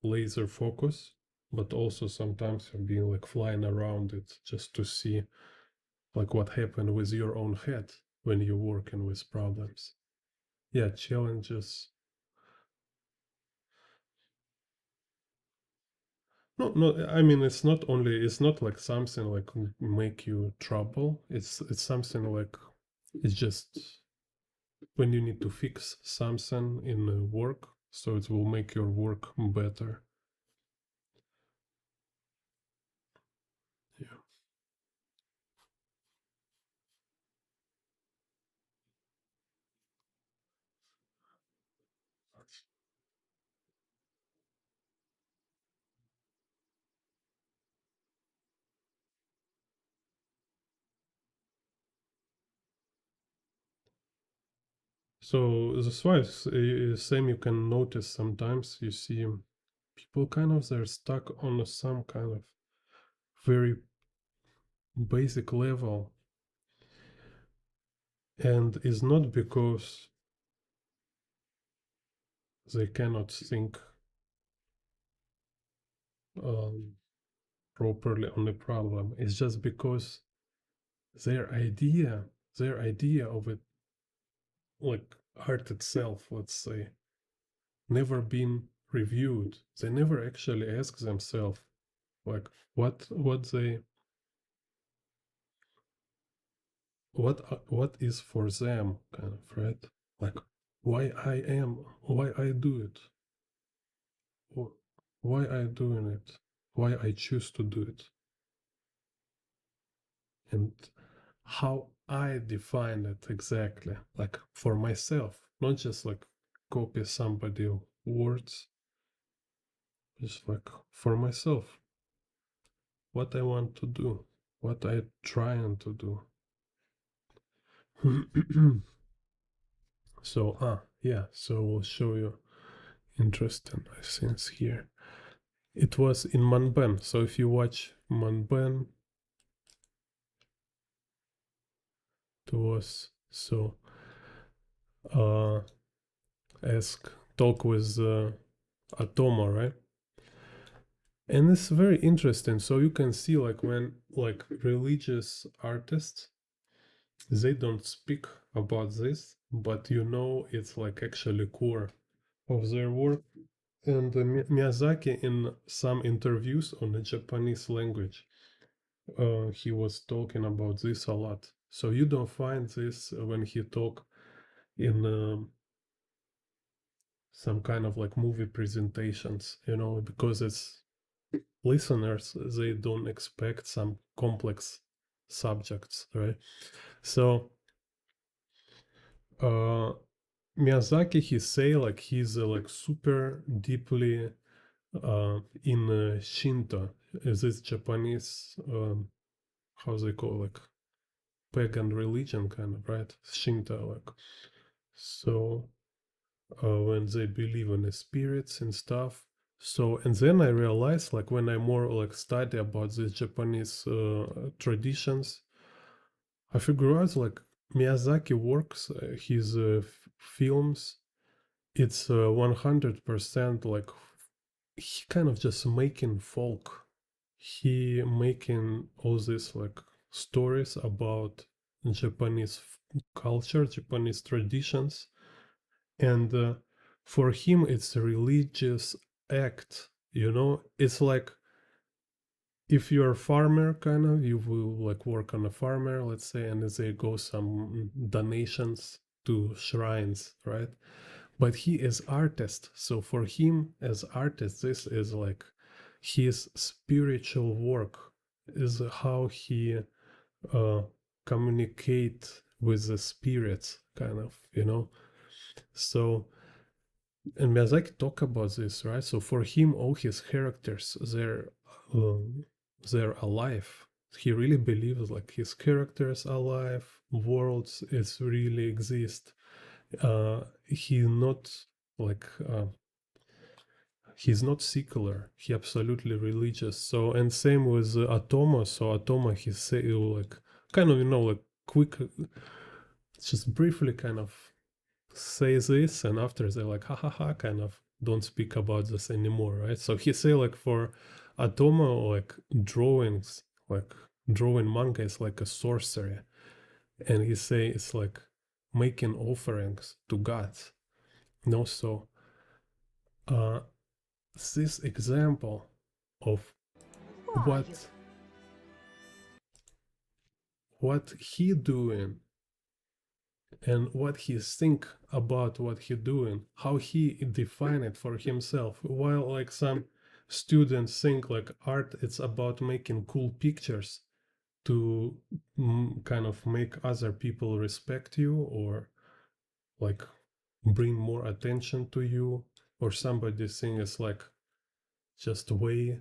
laser focus, but also sometimes you're being like flying around it just to see like what happened with your own head when you're working with problems. Yeah, challenges. No, I mean it's not like something like make you trouble. It's something like it's just when you need to fix something in work, so it will make your work better. Yeah. So that's why same you can notice sometimes you see people kind of they're stuck on some kind of very basic level, and it's not because they cannot think um, properly on the problem. It's just because their idea their idea of it, like art itself, let's say, never been reviewed. They never actually ask themselves like what is for them, kind of, right? Like why I do it, why I doing it, why I choose to do it, and how I define it exactly, like for myself, not just like copy somebody words, Just like for myself, what I want to do, what I trying to do. So yeah, so we'll show you interesting things here. It was in Manben. So if you watch Manben, it was so ask talk with Otomo, right? And it's very interesting. So you can see like when like religious artists, they don't speak about this, but you know it's like actually core of their work. And Miyazaki in some interviews on the Japanese language, he was talking about this a lot. So you don't find this when he talk in some kind of like movie presentations, you know, because it's listeners, they don't expect some complex subjects, right? So uh Miyazaki, he say like he's like super deeply in Shinto, this Japanese how they call like pagan religion kind of, right? Shinto, like so when they believe in the spirits and stuff. So and then I realized like when I more like study about the Japanese traditions, I figure out like Miyazaki works, his films, it's 100% like he kind of just making folk. He making all these like stories about Japanese culture, Japanese traditions, and for him it's a religious act. You know, it's like if you're a farmer, kind of, you will like work on a farmer, let's say, and they go some donations to shrines, right? But he is artist, so for him as artist, this is like his spiritual work, is how he uh, communicate with the spirits, kind of, you know. So and Miyazaki talk about this, right? So for him, all his characters, um, they're alive. He really believes like his characters are alive, worlds is really exist. He not like he's not secular. He absolutely religious. So and same with Otomo. So Otomo, he say like kind of, you know, like quick, just briefly kind of say this, and after they're like ha ha ha, kind of don't speak about this anymore, right? So he say like for Atomo, like drawings, like drawing manga is like a sorcery, and he say it's like making offerings to gods. No, so uh this example of Who are you? what he doing and what he think about what he doing, how he define it for himself. While like some students think like art, it's about making cool pictures to kind of make other people respect you, or like bring more attention to you, or somebody think it's like just a way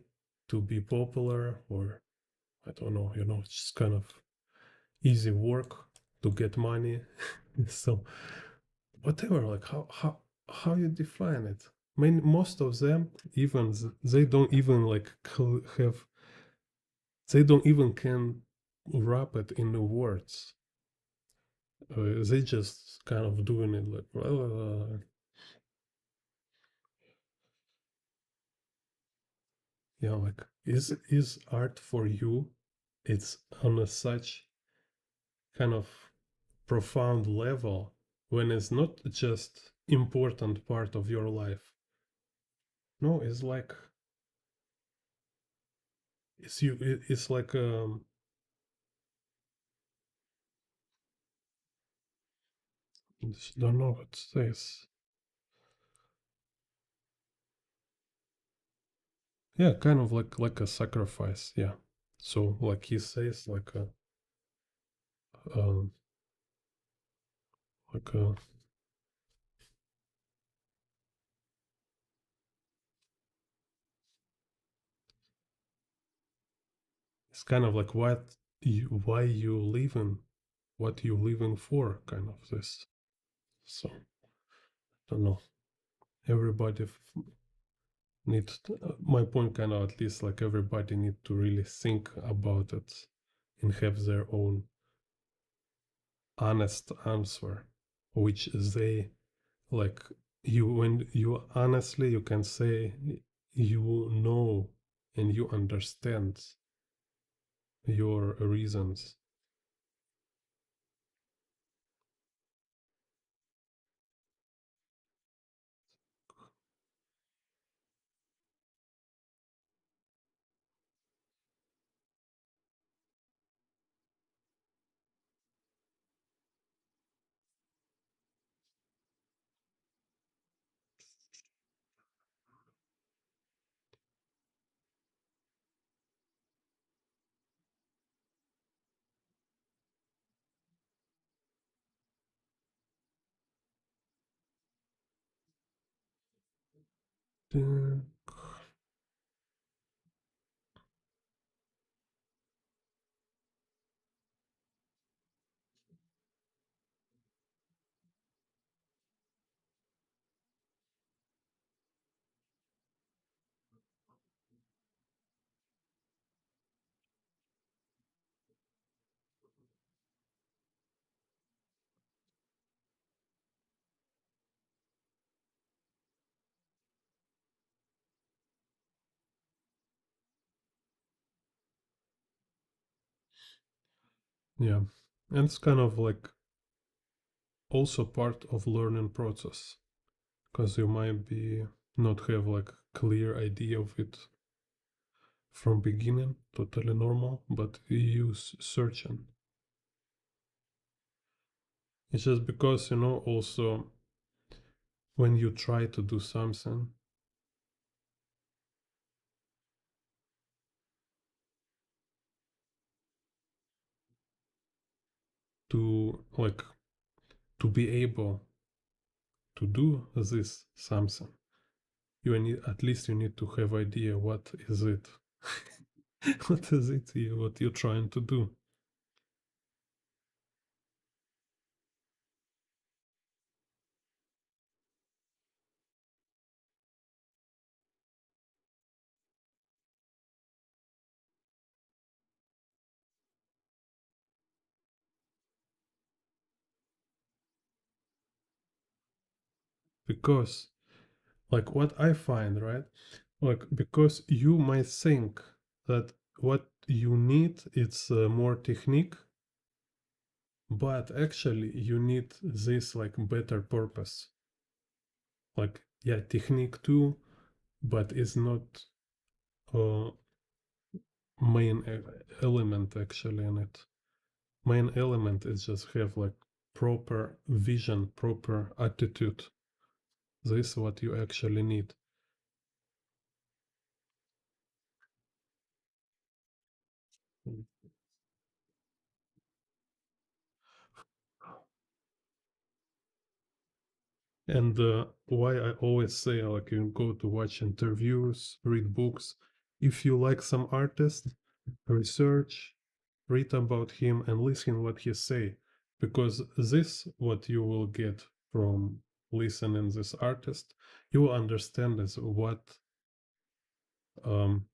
to be popular, or I don't know, you know, it's just kind of easy work to get money. So whatever, like how you define it. I mean, most of them even they don't even like have, they don't even can wrap it in the words. They just kind of doing it like yeah, like is art for you, it's on a such kind of profound level when it's not just important part of your life. No, it's like it's you, it's like don't know what it says. Yeah, kind of like a sacrifice. Yeah. So like he says, um, like a it's kind of like why you living, what you living for, kind of this. So I don't know. Everybody needs my point, kind of, at least, like, everybody need to really think about it and have their own honest answer, which they like. You, when you honestly, you can say you know and you understand your reasons. Uh, yeah, and it's kind of like also part of learning process, because you might be not have like clear idea of it from beginning, totally normal, but you use searching. It's just because, also when you try to do something, to like to be able to do this something, you need, at least you need to have idea what is it. What is it what you're trying to do. Because, like, what I find, right, like, because you might think that what you need it's more technique, but actually you need this like better purpose. Like, yeah, technique too, but it's not uh, main element actually in it. Main element is just have like proper vision, proper attitude. This is what you actually need. And why I always say, like, you go to watch interviews, read books. If you like some artist, research, read about him, and listen what he say, because this what you will get from listening this artist. You will understand is um,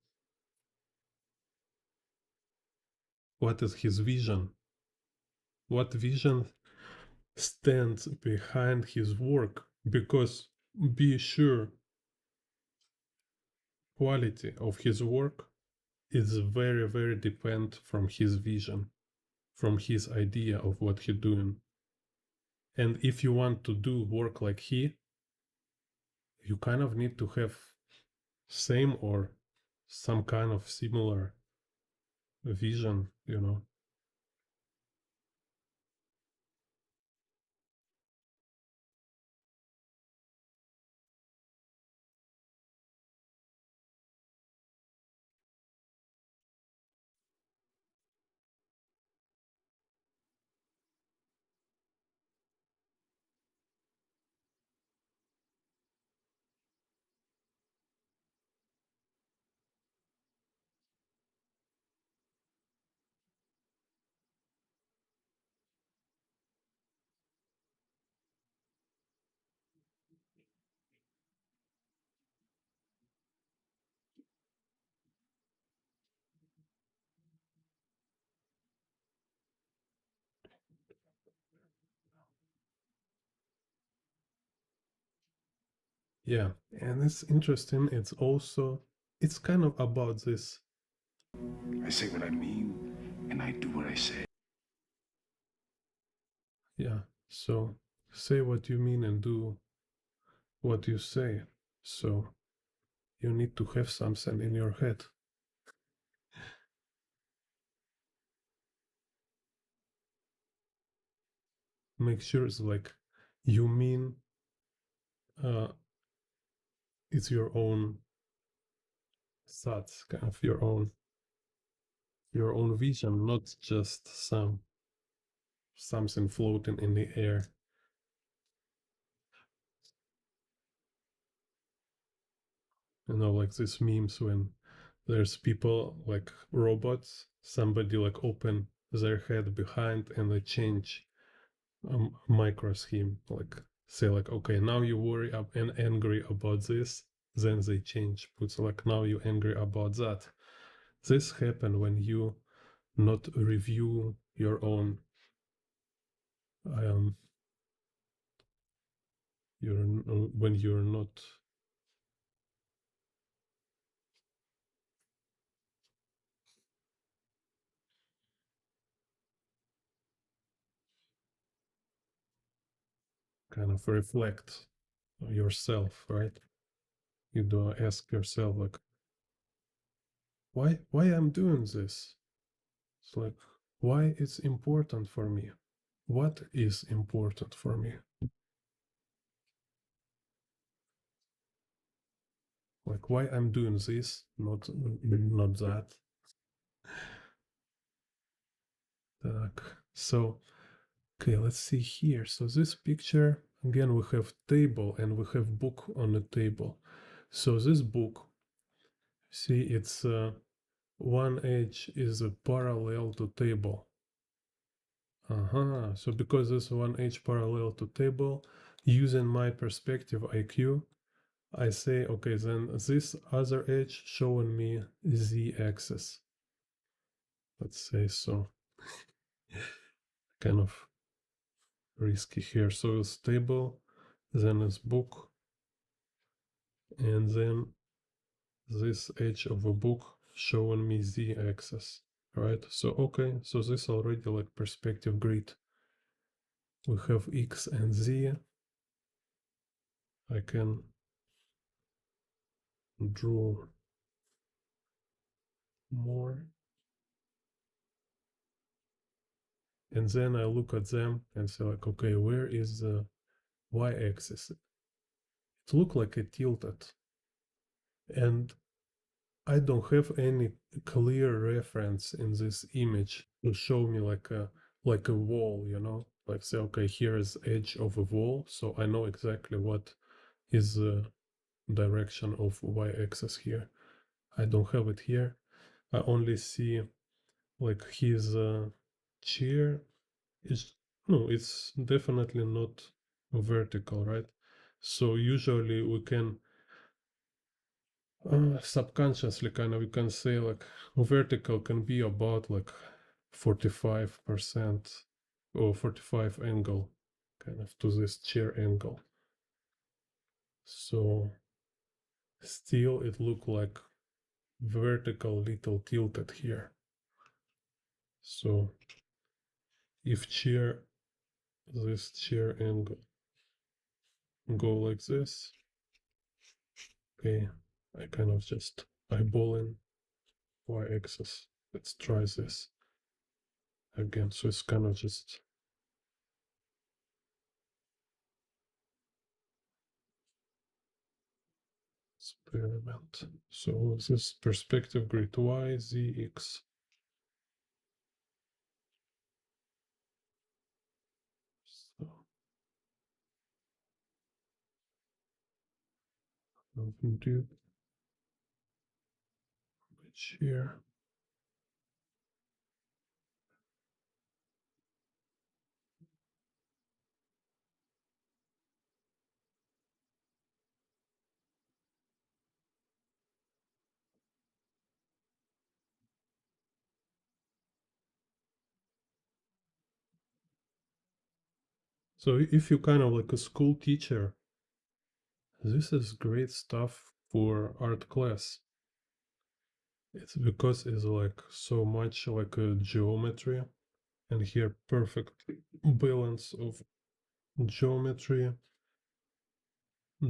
what is his vision, what vision stands behind his work, because be sure quality of his work is very, very depend from his vision, from his idea of what he doing. And if you want to do work like he, you kind of need to have same or some kind of similar vision. Yeah, and it's interesting. It's kind of about this. I say what I mean, and I do what I say. Yeah, so say what you mean and do what you say. So you need to have something in your head. Make sure it's like you mean it's your own thoughts, kind of your own vision, not just something floating in the air. You know, like these memes when there's people like robots, somebody like open their head behind and they change micro scheme, like say like, okay, now you worry up and angry about this, then they change, puts like now you angry about that. This happen when you not review your own um you're when you're not kind of reflect yourself, right? You do ask yourself like, why I'm doing this? It's like, why it's important for me? What is important for me? Like why I'm doing this, not that. So okay, let's see here. So this picture again, we have table and we have book on the table. So this book, see, it's one edge is parallel to table. So because this one edge parallel to table, using my perspective IQ, I say, okay, then this other edge showing me z-axis. Let's say so. Kind of risky here. So it's table, then it's book, and then this edge of a book showing me z-axis, right? So okay, so this already like perspective grid. We have x and z. I can draw more, and then I look at them and say like, okay, where is the y-axis? It look like it tilted, and I don't have any clear reference in this image to show me like a wall, you know, like say, okay, here is edge of a wall, so I know exactly what is the direction of y-axis here. I don't have it here. I only see like his chair is no, it's definitely not vertical, right? So usually we can subconsciously kind of you can say like vertical can be about like 45% or 45 angle kind of to this chair angle. So still it look like vertical little tilted here. So if this chair angle go like this, okay, I kind of just eyeballing y-axis. Let's try this again. So it's kind of just experiment. So this perspective grid y, z, x. So open tube, which here. So if you kind of like a school teacher This is great stuff for art class. It's because it's like so much like a geometry, and here perfect balance of geometry,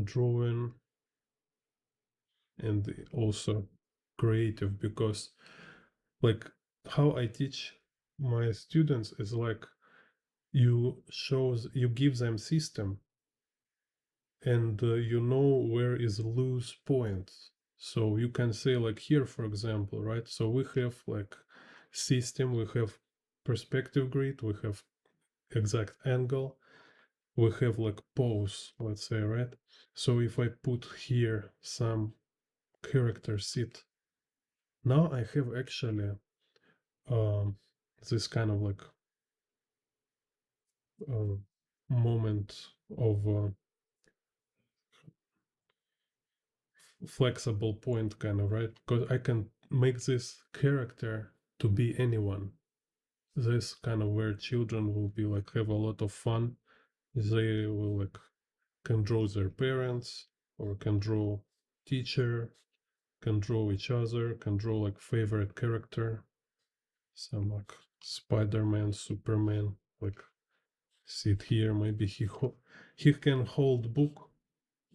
drawing, and also creative, because like how I teach my students is like you give them system, and you know where is loose points. So you can say like here, for example, right? So we have like system, we have perspective grid, we have exact angle, we have like pose, let's say, right? So if I put here some character seat, now I have actually um, this kind of like uh, moment of flexible point, kind of, right? Because I can make this character to be anyone. This kind of where children will be like have a lot of fun. They will like can draw their parents, or can draw teacher, can draw each other, can draw like favorite character, some like Spider-Man, Superman, like sit here. Maybe he can hold book,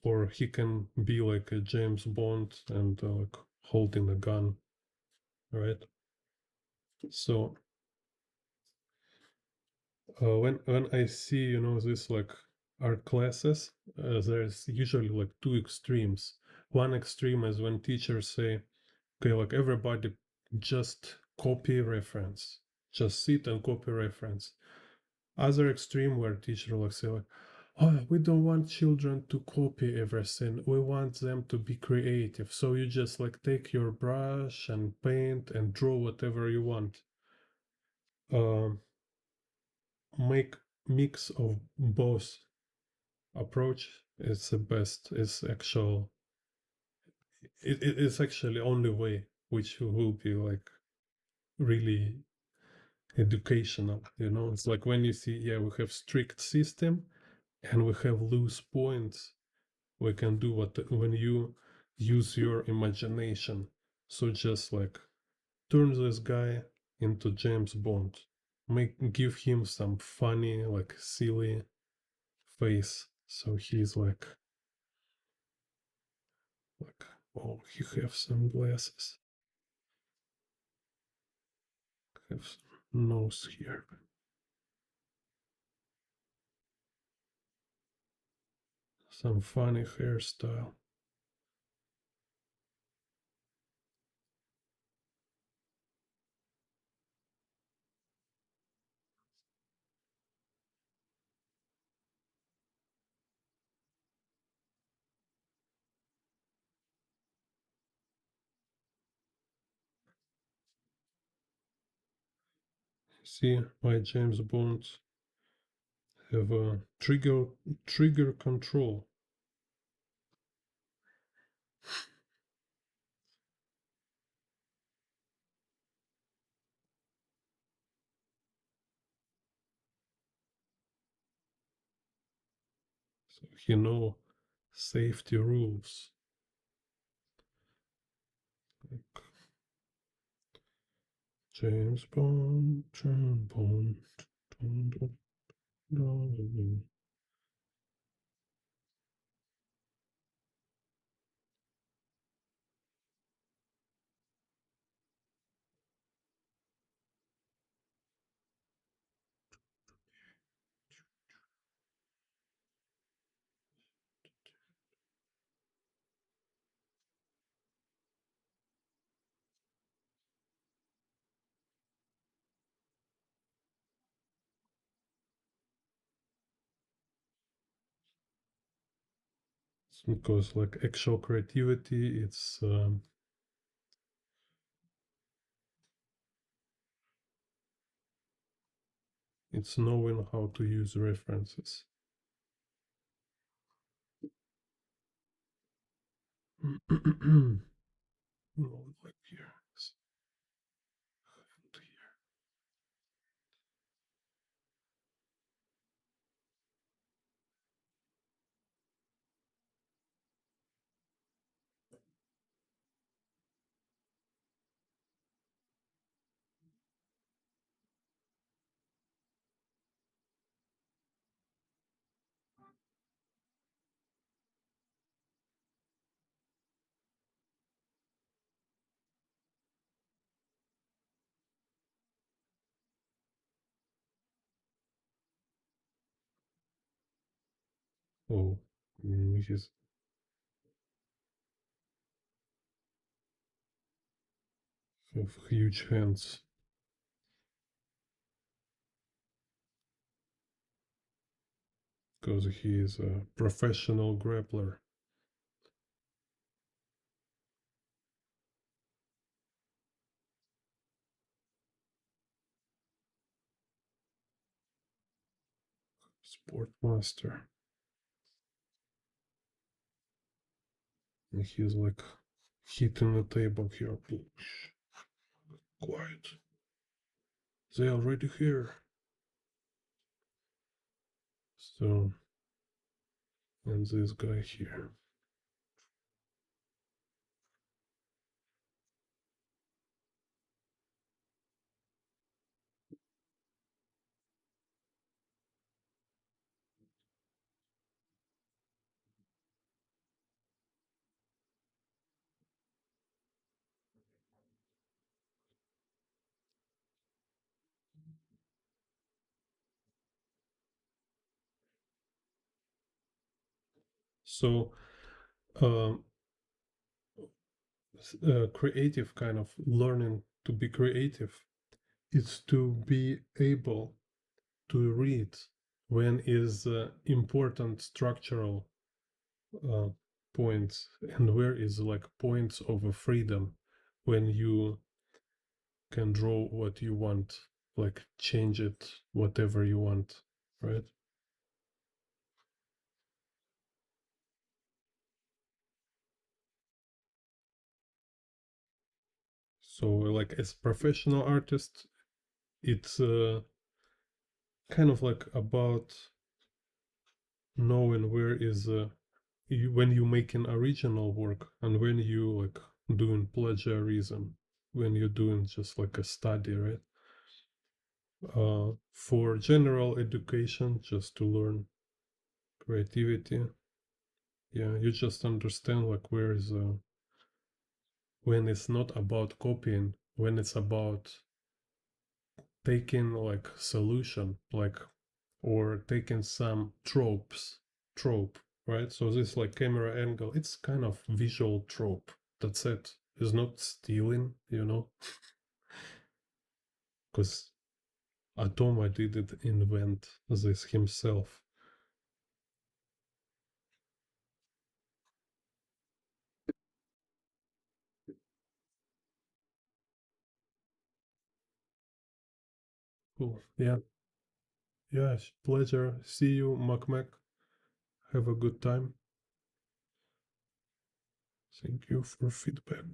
or he can be like a James Bond and like holding a gun, right? So when I see this like art classes, there's usually like two extremes. One extreme is when teachers say, okay, like everybody just copy reference, just sit and copy reference. Other extreme where teacher like say like, oh, we don't want children to copy everything. We want them to be creative. So you just like take your brush and paint and draw whatever you want. Um, make mix of both approach is the best. It's actual. It's actually only way which will be like really educational. It's like when you see, yeah, we have strict system and we have loose points. We can do what when you use your imagination. So just like turn this guy into James Bond, give him some funny, like silly face. So he's like, oh, he have some glasses, have some nose here, some funny hairstyle. See, my James Bonds have a trigger control. So safety rules. Like James Bond, James Bond. Dun, dun, dun, dun. It's because like actual creativity, it's knowing how to use references. No, like here. Oh, he's have huge hands because he is a professional grappler. Sport master. And he's like hitting the table here. Quiet. They already here. So, and this guy here. So, um, creative kind of learning to be creative is to be able to read when is important structural uh, points and where is like points of freedom when you can draw what you want, like change it whatever you want, right? So like as professional artist, it's kind of like about knowing where is when you making original work and when you like doing plagiarism, when you're doing just like a study, right? For general education, just to learn creativity, yeah, you just understand like where is when it's not about copying, when it's about taking like solution, like or taking some trope, right? So this like camera angle, it's kind of visual trope. That's it. It's not stealing, because Otomo didn't invent this himself. Cool. Yeah. Yeah. Pleasure. See you, Mac. Have a good time. Thank you for feedback.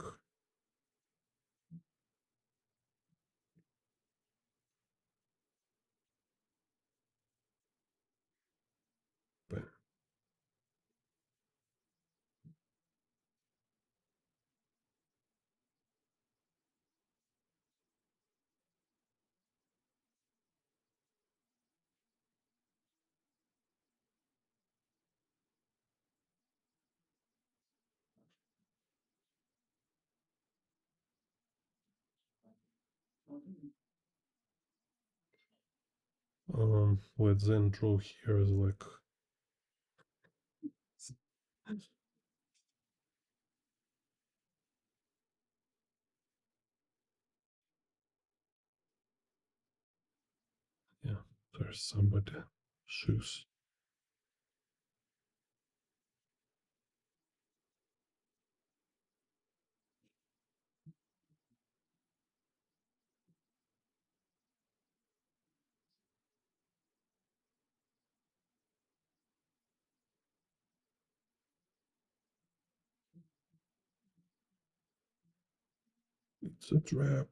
Bye. Let's then draw here is like yeah, there's somebody shoes. It's a trap.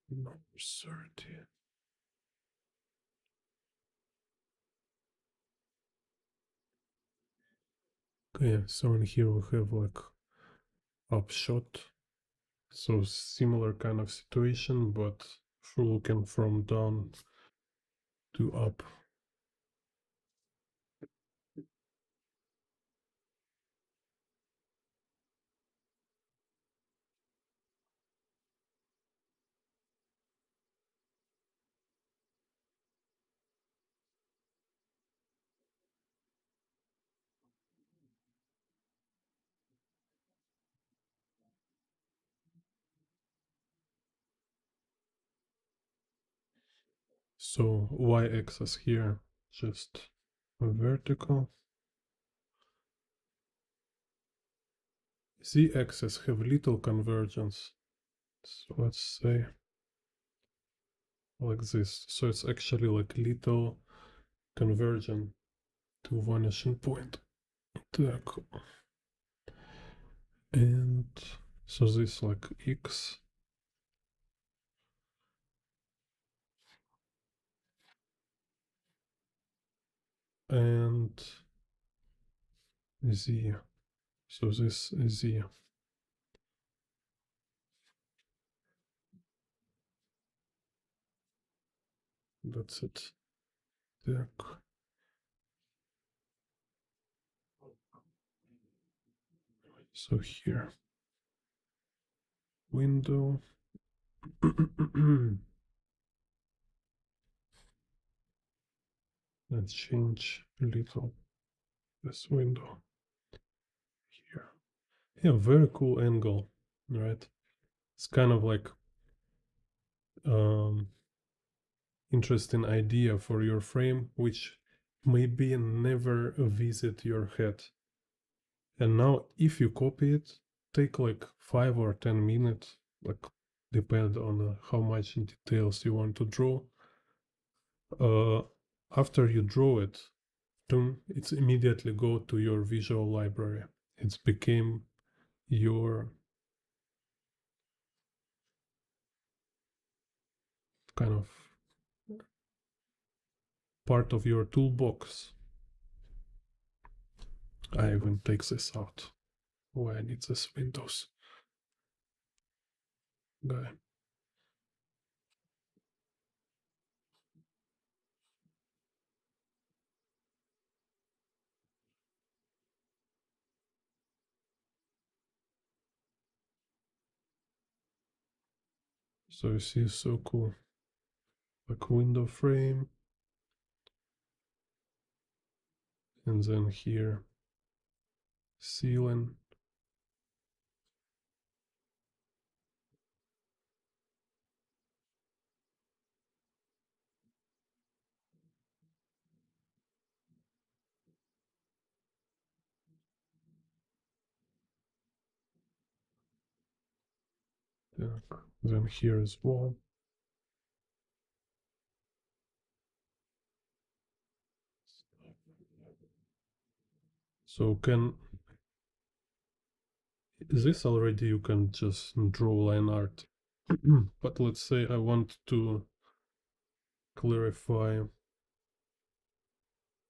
Number 30. Okay, so in here we have like upshot. So similar kind of situation, but if we're looking from down to up. So y-axis here, just vertical. Z-axis have little convergence. So let's say like this. So it's actually like little convergent to vanishing point. Так. And so this like x and z. So this is z. That's it. Так. So here, window. Let's change a little this window here. Yeah, very cool angle, right? It's kind of like interesting idea for your frame, which maybe never visit your head. And now if you copy it, take like 5 or 10 minutes, like depend on how much details you want to draw. After you draw it, it's immediately go to your visual library. It's became your kind of part of your toolbox. I even take this out. Why I need this Windows guy. So you see, so cool. Like window frame, and then here ceiling. Yeah. Then here is wall. So can this already you can just draw line art. But let's say I want to clarify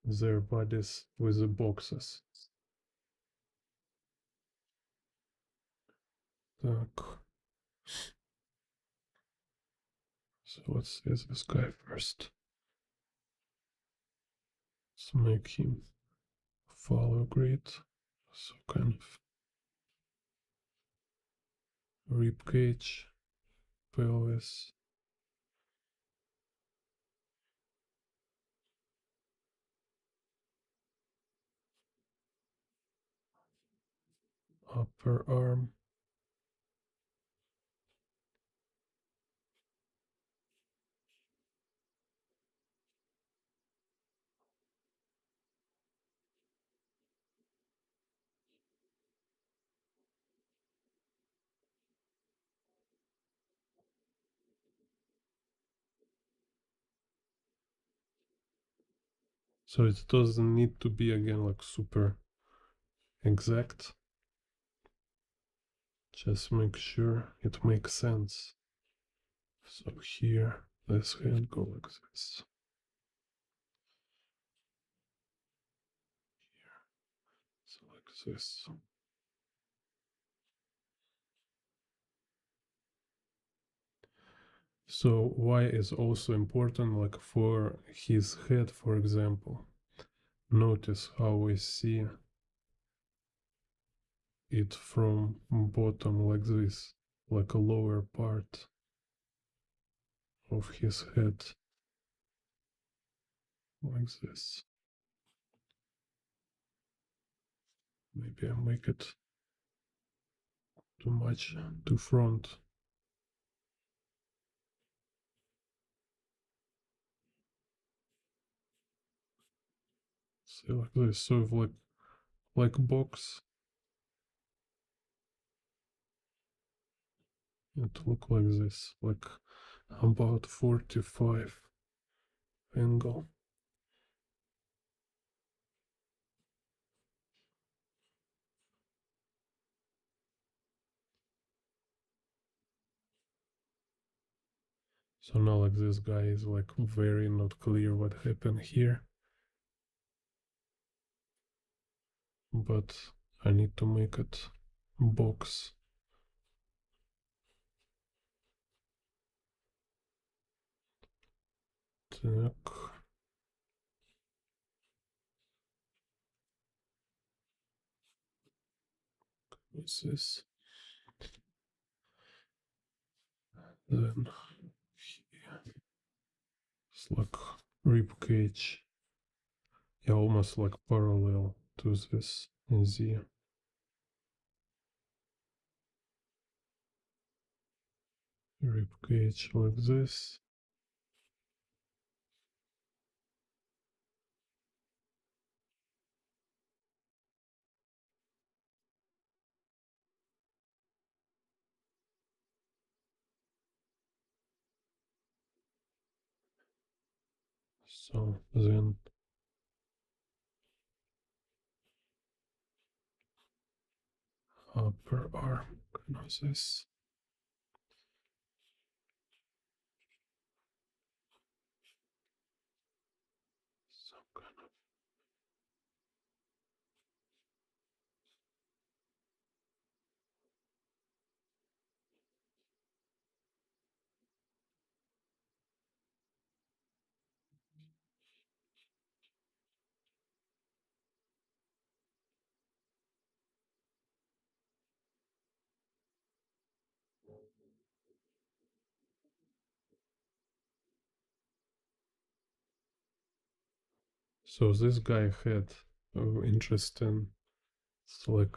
their bodies with the boxes. Так. So let's see this guy first. Let's make him follow grid. So kind of rib cage, pelvis, upper arm. So it doesn't need to be again like super exact. Just make sure it makes sense. So here, this hand go like this. Here, so like this. So Y is also important, like for his head, for example. Notice how we see it from bottom like this, like a lower part of his head, like this. Maybe I make it too much to front. See, like this, sort of like box. It look like this, like about 45 angle. So now like this guy is like very not clear what happened here. But I need to make it box. Так. What's this? Then here. It's like rib cage. Yeah, almost like parallel to this in the rib cage like this. So then upper arm, kind of this. Some kind of. So this guy had interesting. It's like,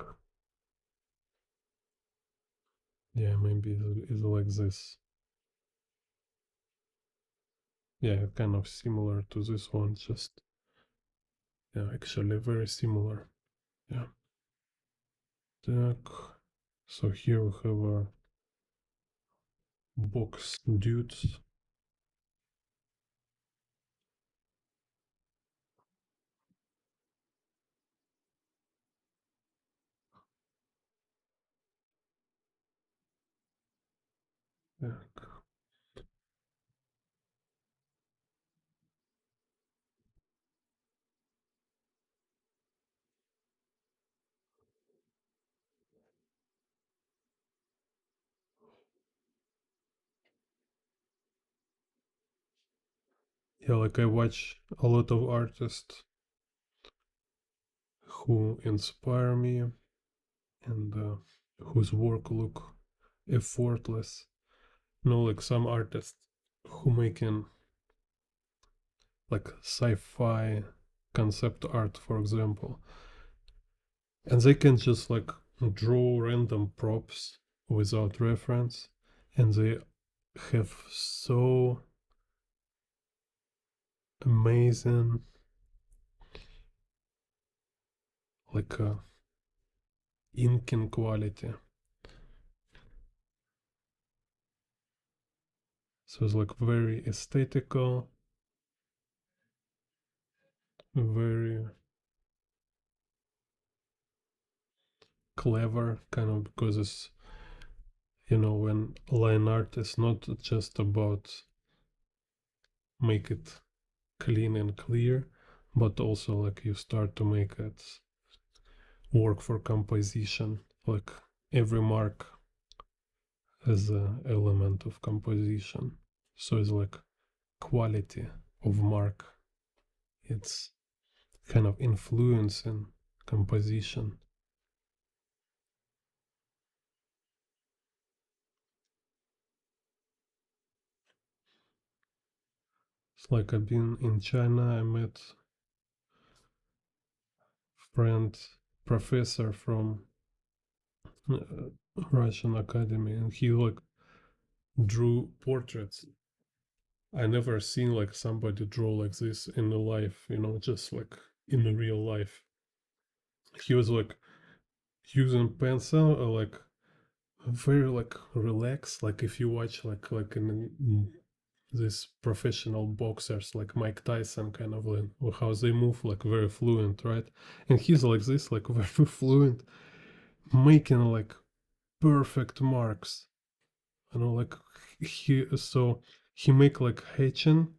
yeah, maybe it's like this. Yeah, kind of similar to this one, just, yeah, actually very similar. Yeah. Так. So here we have a box dudes. Так. Yeah, like I watch a lot of artists who inspire me and whose work look effortless. Like some artists who making like sci-fi concept art, for example, and they can just like draw random props without reference, and they have so amazing like inking quality. So it's like very aesthetical, very clever, kind of, because it's, when line art is not just about make it clean and clear, but also like you start to make it work for composition, like every mark as an element of composition. So it's like quality of mark. It's kind of influence in composition. It's like I've been in China, I met friend professor from uh, Russian Academy, and he like drew portraits. I never seen like somebody draw like this in the life, just like in the real life. He was like using pencil, like very like relaxed. Like if you watch like in these professional boxers like Mike Tyson, kind of like how they move, like very fluent, right? And he's like this, like very fluent, making like perfect marks. Like he make like hatching,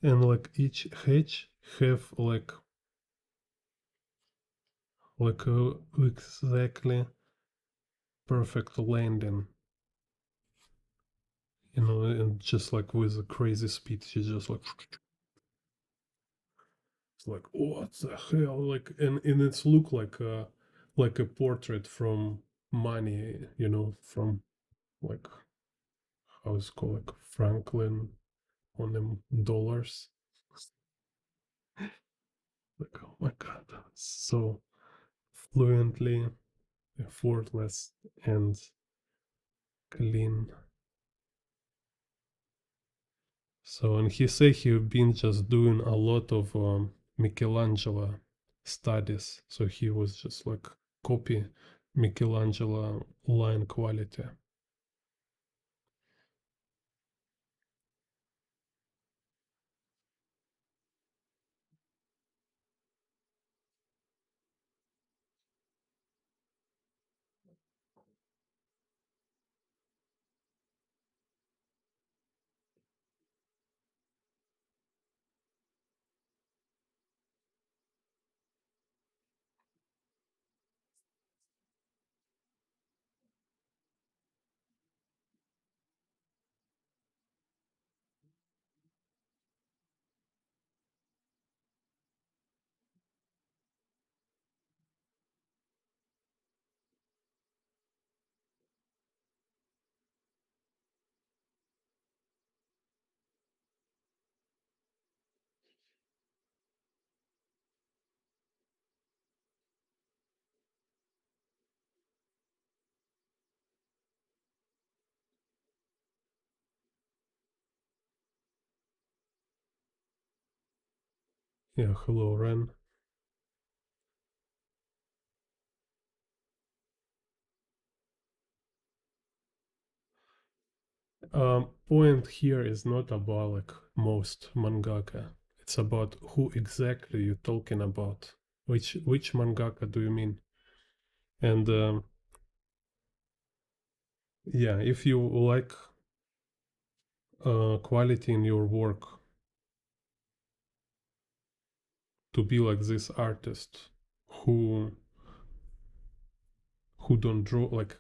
and like each hatch have like a exactly perfect landing, and just like with a crazy speed, he just like it's like what the hell, like, and it's look like a portrait from money, from like how it's called, like Franklin on them dollars. Like, oh my god, so fluently effortless and clean. So, and he say he been just doing a lot of Michelangelo studies. So he was just like copy Michelangelo line quality. Yeah, hello Ren. Point here is not about like most mangaka. It's about who exactly you're talking about. Which mangaka do you mean? And yeah, if you like quality in your work, to be like this artist who don't draw, like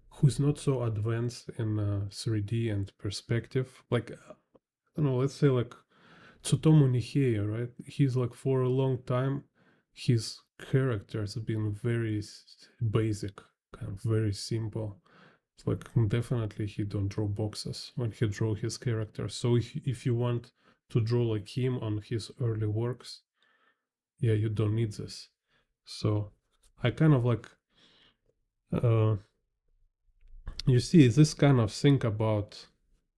who's not so advanced in 3D and perspective, like I don't know, let's say like Tsutomu Nihei, right? He's like for a long time his characters have been very basic, kind of very simple. It's like definitely he don't draw boxes when he draw his characters. So if you want to draw like him on his early works, yeah, you don't need this. So I kind of like uh you see this kind of think about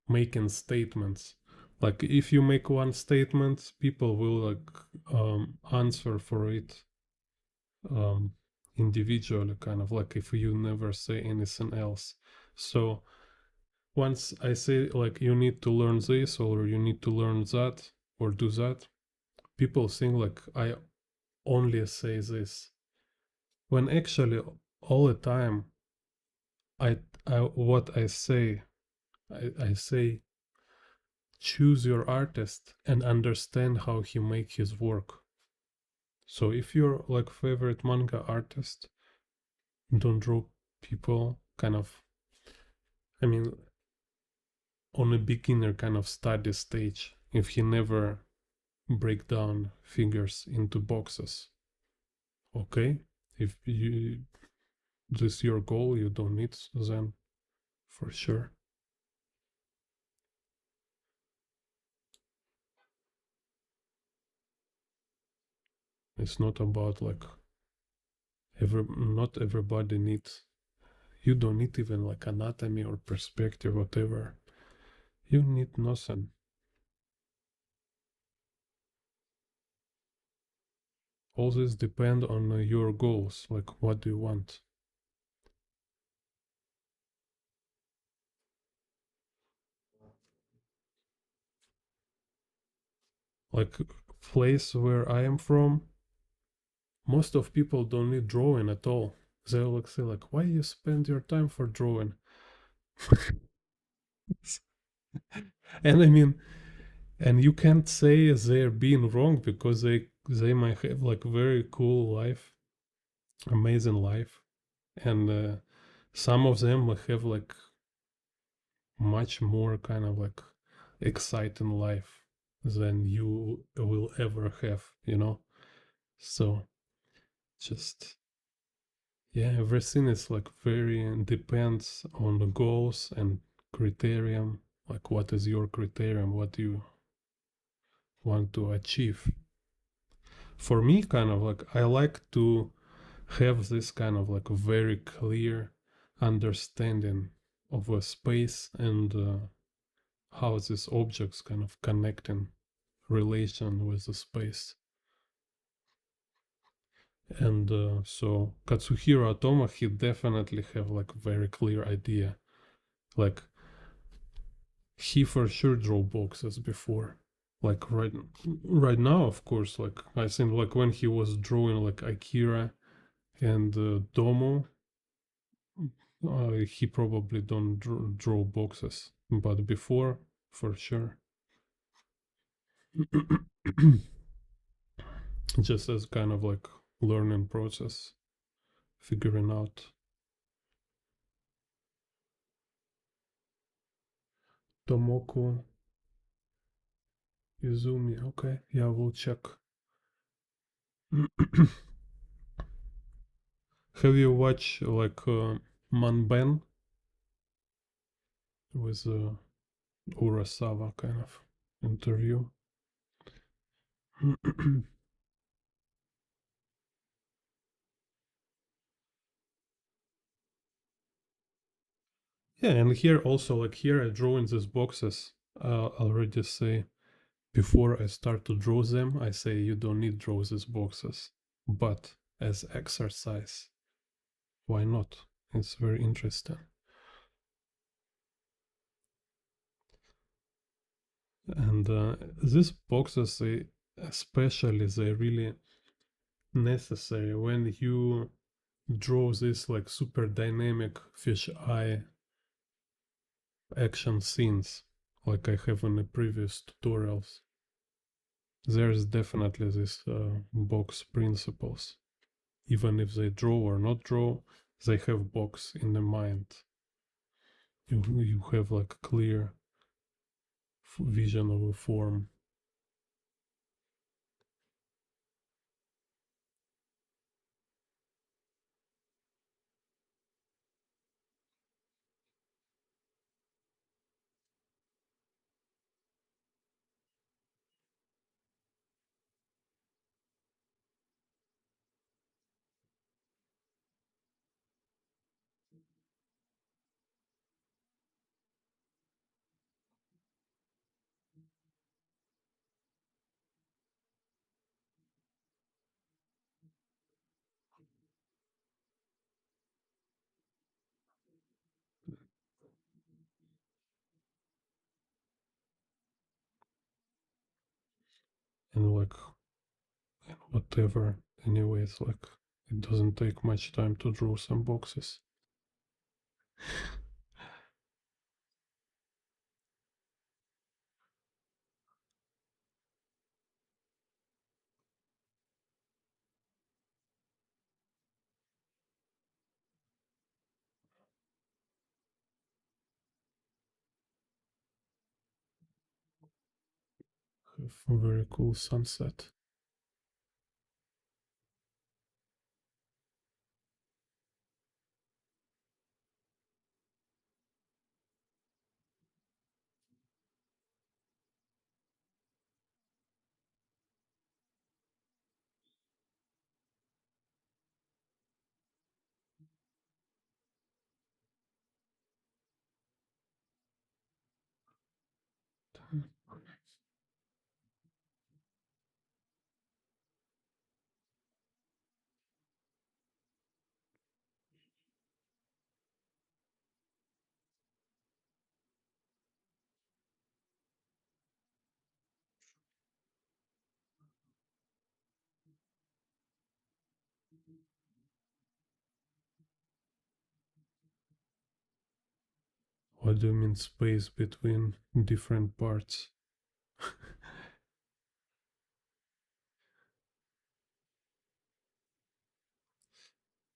making statements. Like if you make one statement, people will like answer for it um individually, kind of like if you never say anything else. So once I say like you need to learn this or you need to learn that or do that, people think like I only say this, when actually all the time I what I say, I say choose your artist and understand how he make his work. So if you're like favorite manga artist, don't draw people kind of, I mean, on a beginner kind of study stage. If he never break down figures into boxes, okay. If you this is your goal, you don't need them for sure. It's not about like not everybody needs. You don't need even like anatomy or perspective, whatever. You need nothing. All this depend on your goals. Like, what do you want? Like, place where I am from, most of people don't need drawing at all. They'll like say like, why you spend your time for drawing? And I mean, and you can't say they're being wrong because they might have like very cool life, amazing life, and some of them have like much more kind of like exciting life than you will ever have, you know. So just yeah, everything is like very depends on the goals and criterion. Like, what is your criterion? What do you want to achieve? For me, kind of like I like to have this kind of like very clear understanding of a space and how these objects kind of connect in relation with the space. And so Katsuhiro Otomo, he definitely have like very clear idea. Like, he for sure draw boxes before. Like right now, of course, like I think like when he was drawing like Akira and DOMU, he probably don't draw boxes, but before, for sure. Just as kind of like learning process, figuring out. Tomoku Izumi, okay, yeah, we'll check. Have you watched like Manben with Urasawa kind of interview? Yeah, and here also, like here I draw in these boxes. Already say before I start to draw them, I say you don't need draw these boxes, but as exercise, why not? It's very interesting. And these boxes, they especially they really necessary when you draw this like super dynamic fish eye action scenes like I have in the previous tutorials. There's definitely this box principles. Even if they draw or not draw, they have box in the mind. You have like clear vision of a form. And like whatever, anyways, like it doesn't take much time to draw some boxes. have a very cool sunset. What do you mean space between different parts?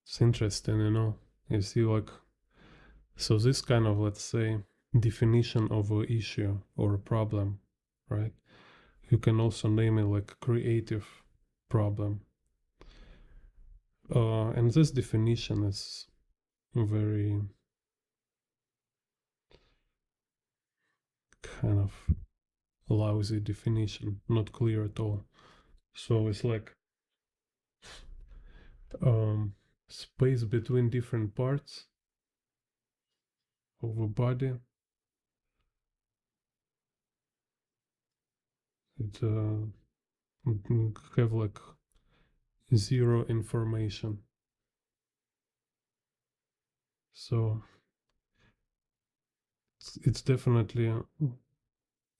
It's interesting, you know. You see, like, so this kind of, let's say, definition of an issue or a problem, right? You can also name it like creative problem. And this definition is very kind of lousy definition, not clear at all. So it's like space between different parts of a body. It have like zero information. So it's definitely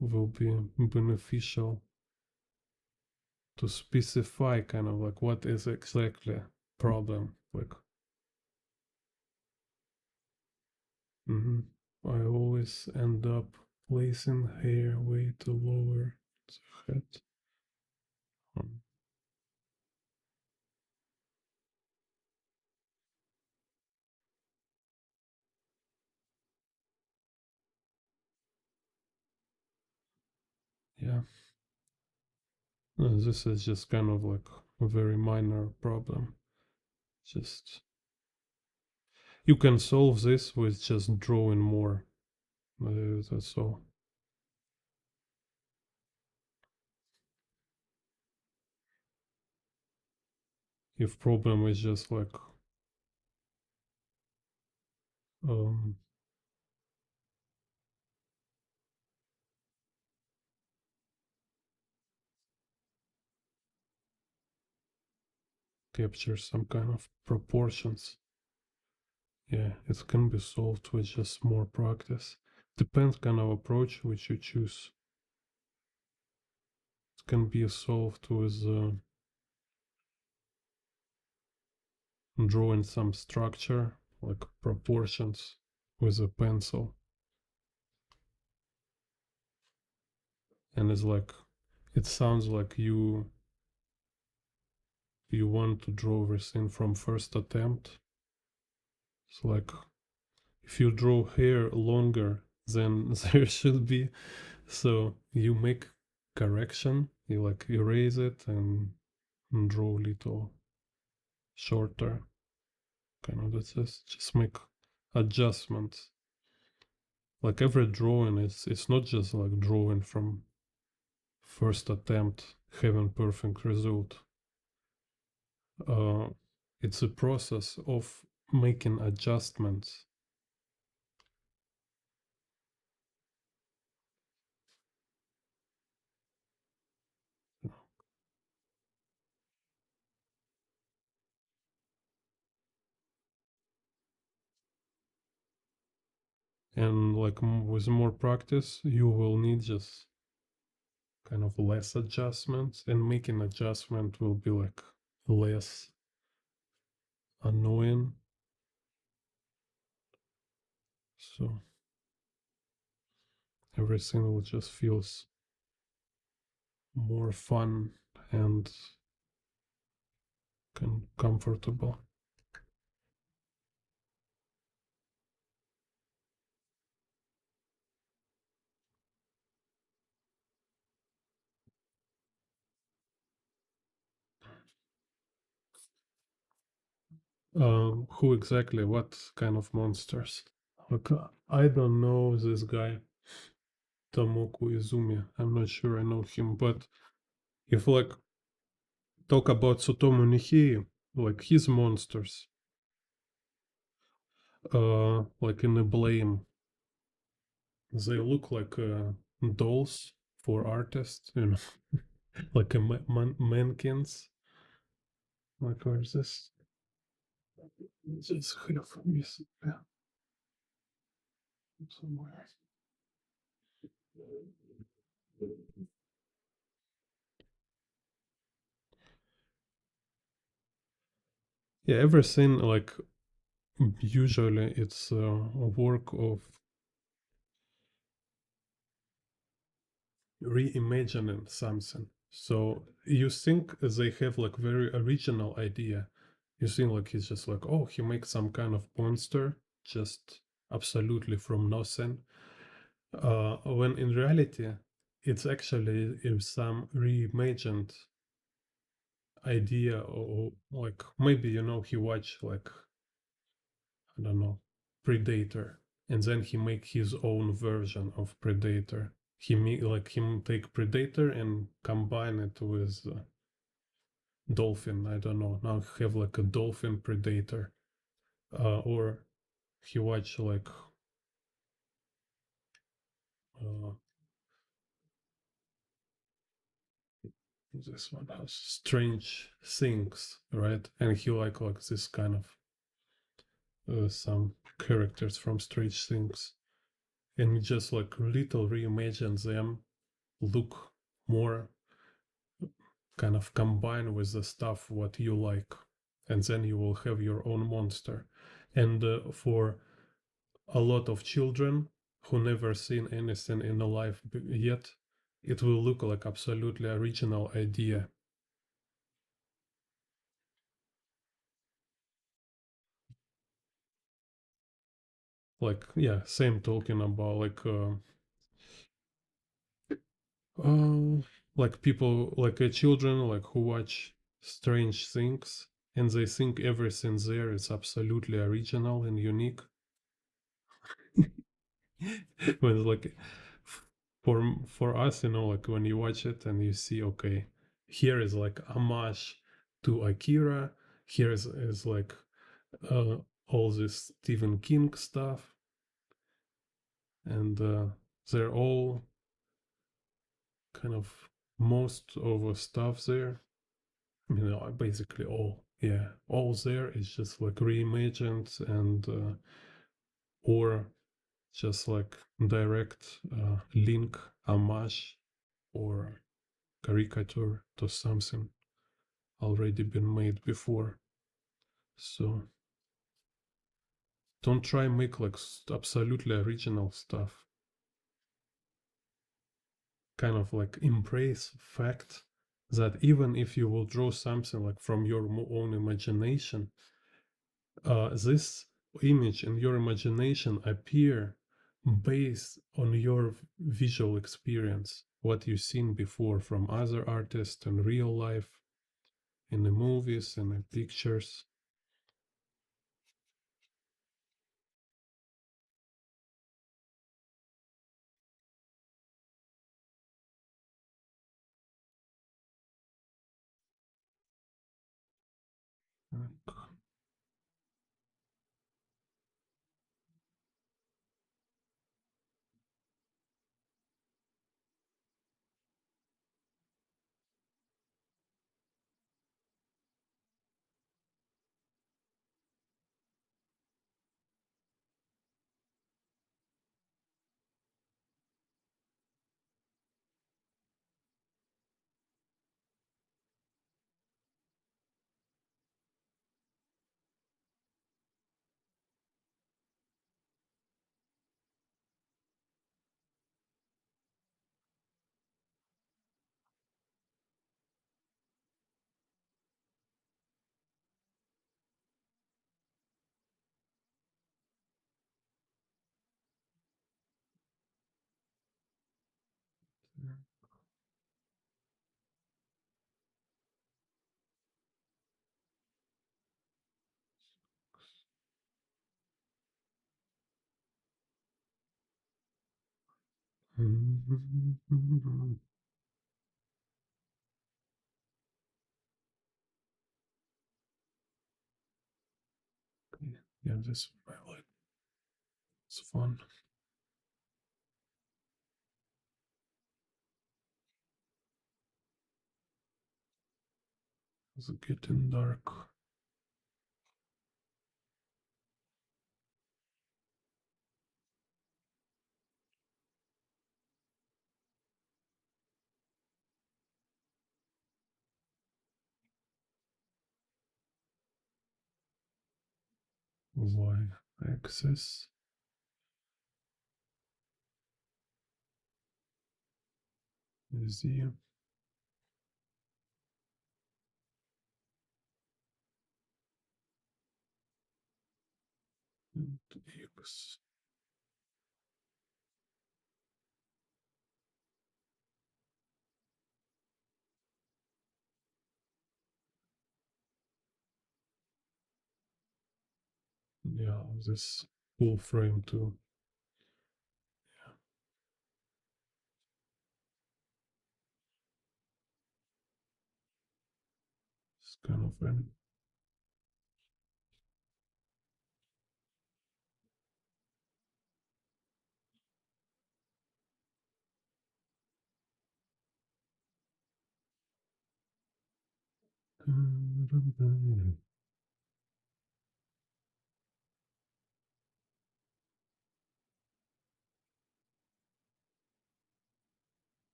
will be beneficial to specify kind of like what is exactly problem. Like, I always end up placing hair way too lower the head. Yeah. This is just kind of like a very minor problem. Just you can solve this with just drawing more. That's all. If problem is just like um, capture some kind of proportions, yeah, it can be solved with just more practice. Depends kind of approach which you choose. It can be solved with drawing some structure like proportions with a pencil, and it's like it sounds like you want to draw everything from first attempt. It's like if you draw hair longer than there should be, so you make correction, you like erase it and draw a little shorter. Kind of that's just make adjustments. Like every drawing is it's not just like drawing from first attempt having perfect result. Uh, it's a process of making adjustments. And like with more practice you will need just kind of less adjustments, and making adjustment will be like less annoying. So everything will just feels more fun and comfortable. Who exactly? What kind of monsters? Like, I don't know this guy, Tomoku Izumi. I'm not sure I know him, but if like talk about Tsutomu Nihei, like his monsters, like in the Blame, they look like dolls for artists, you know, like a mannequins. Like where's this? Just have this somewhere. Yeah, everything like usually it's a work of reimagining something. So you think they have like very original idea. You think like he's just like, oh, he makes some kind of monster just absolutely from nothing. When in reality, it's actually some reimagined idea, or like maybe he watch like I don't know, Predator, and then he make his own version of Predator. He like him take Predator and combine it with Dolphin. I don't know. Now have like a Dolphin Predator, or he watch like uh, this one has Strange Things, right? And he like this kind of some characters from Strange Things, and just like little reimagine them, look more kind of combine with the stuff what you like, and then you will have your own monster. And for a lot of children who never seen anything in a life yet, it will look like absolutely original idea. Like yeah, same talking about uh, like people like children like who watch Strange Things, and they think everything there is absolutely original and unique. When like for us, like when you watch it and you see, okay, here is like homage to Akira, here is like uh, all this Stephen King stuff, and they're all kind of most of the stuff there. I mean, basically all, yeah, all there is just like reimagined and or just like direct link homage or caricature to something already been made before. So don't try make like absolutely original stuff. Kind of like embrace fact that even if you will draw something like from your own imagination, this image in your imagination appear based on your visual experience, what you've seen before from other artists in real life, in the movies and the pictures. Yeah, this I like. It's fun. It's getting dark. Y axis. Z and X. Yeah, this full frame too. It's kind of an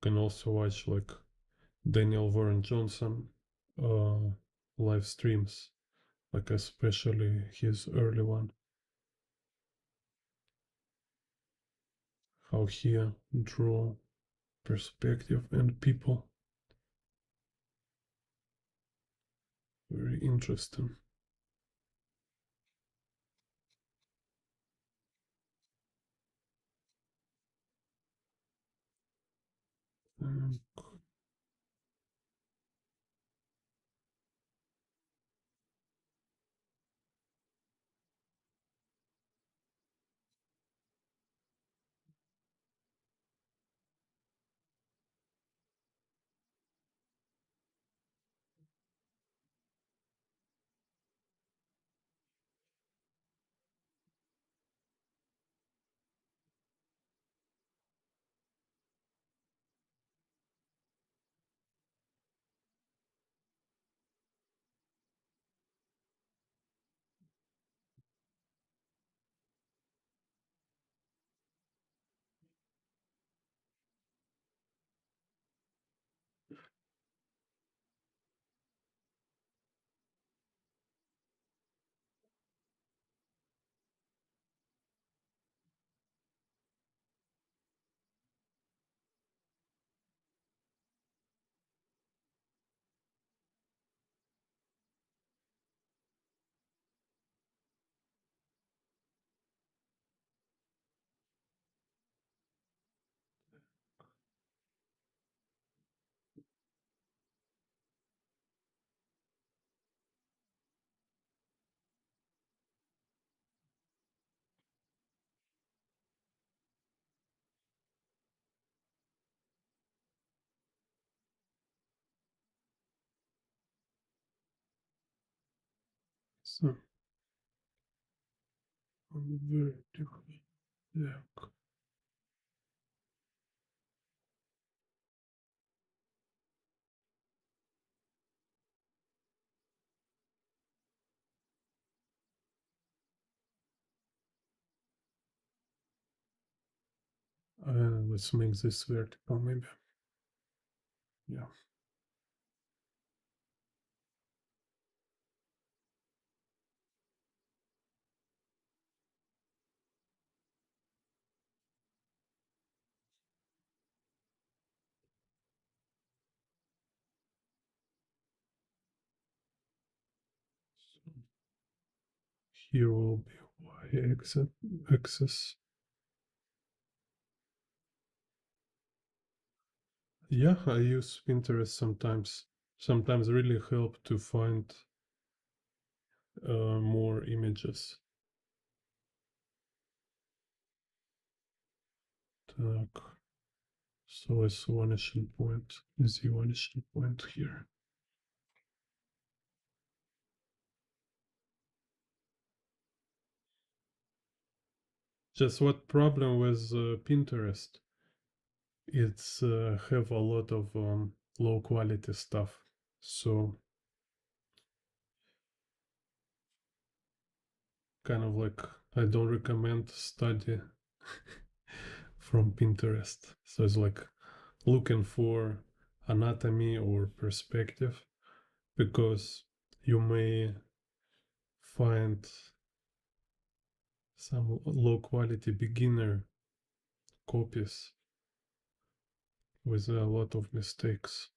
can also watch like Daniel Warren Johnson uh, live streams, like especially his early one, how he draw perspective and people. Very interesting. So on the vertical. Yeah. Let's make this vertical maybe. Yeah. So here will be y axis. Yeah, I use Pinterest sometimes. Sometimes really help to find more images. Так. So it's vanishing point. Is the vanishing point here? Just what problem with Pinterest? It's have a lot of low quality stuff. So kind of like I don't recommend study from Pinterest. So it's like looking for anatomy or perspective because you may find some low quality beginner copies with a lot of mistakes.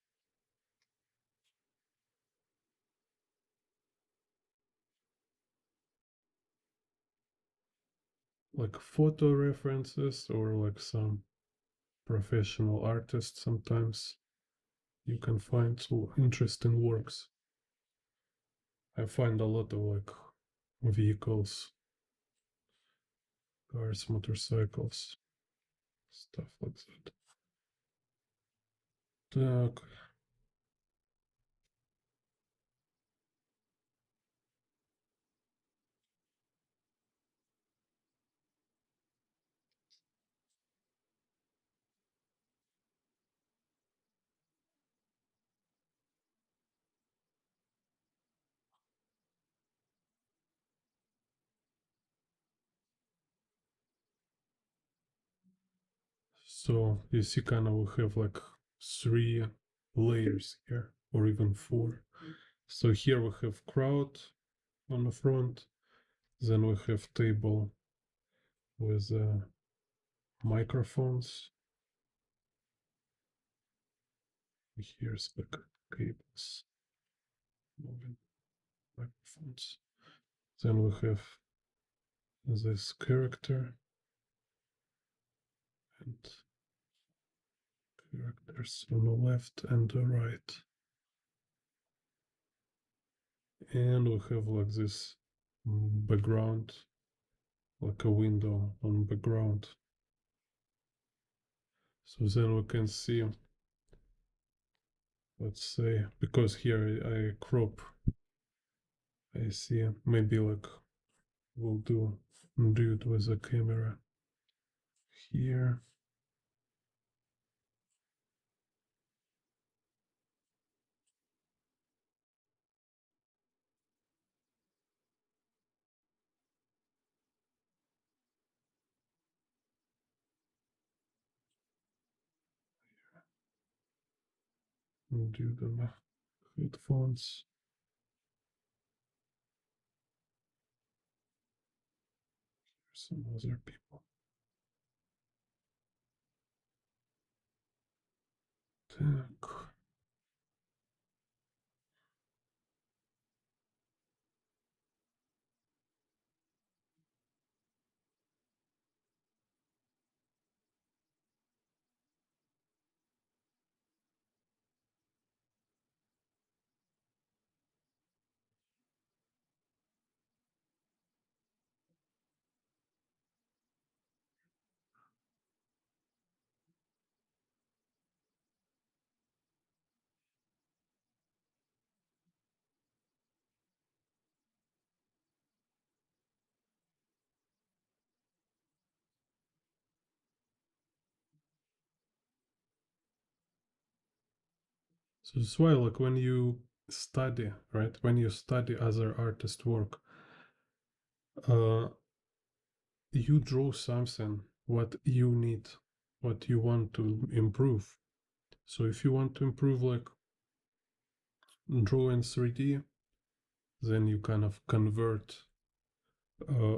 Like photo references or like some professional artists sometimes you can find so interesting works. I find a lot of like vehicles, cars, motorcycles, stuff like that. Так, so you see kind of we have like 3 layers here or even 4. So here we have crowd on the front, then we have table with microphones. Here's like cables, moving microphones. Then we have this character and characters on the left and the right. And we have like this background, like a window on background. So then we can see, let's say, because here I crop, I see maybe like we'll do it with the camera here. We'll do the headphones. Some other people. Так. So that's why, like, when you study, right? When you study other artist work, you draw something what you need, what you want to improve. So if you want to improve, like, draw in 3D, then you kind of convert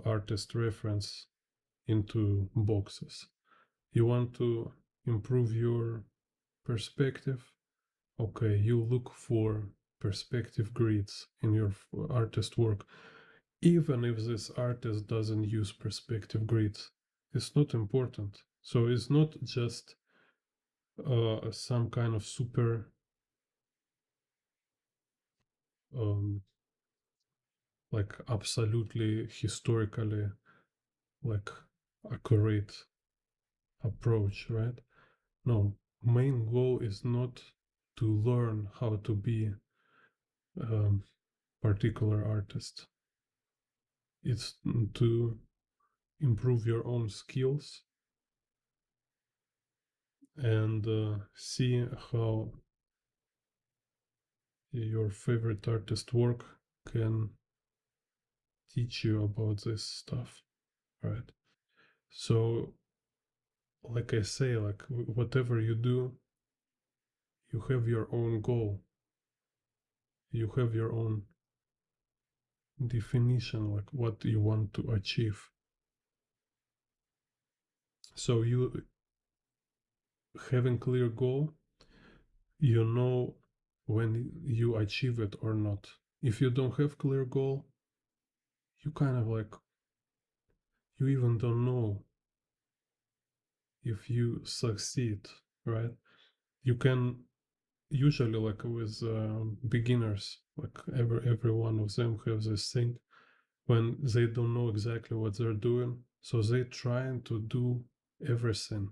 artist reference into boxes. You want to improve your perspective. Okay, you look for perspective grids in your artist work. Even if this artist doesn't use perspective grids, it's not important. So it's not just some kind of super um, like absolutely historically like accurate approach, right? No, main goal is not to learn how to be um, particular artist. It's to improve your own skills and see how your favorite artist work can teach you about this stuff, right? So, like I say, like whatever you do, you have your own goal, you have your own definition, like what you want to achieve. So you having clear goal, you know when you achieve it or not. If you don't have clear goal, you kind of like you even don't know if you succeed, right? You can usually like with beginners, like every one of them have this thing when they don't know exactly what they're doing, so they trying to do everything,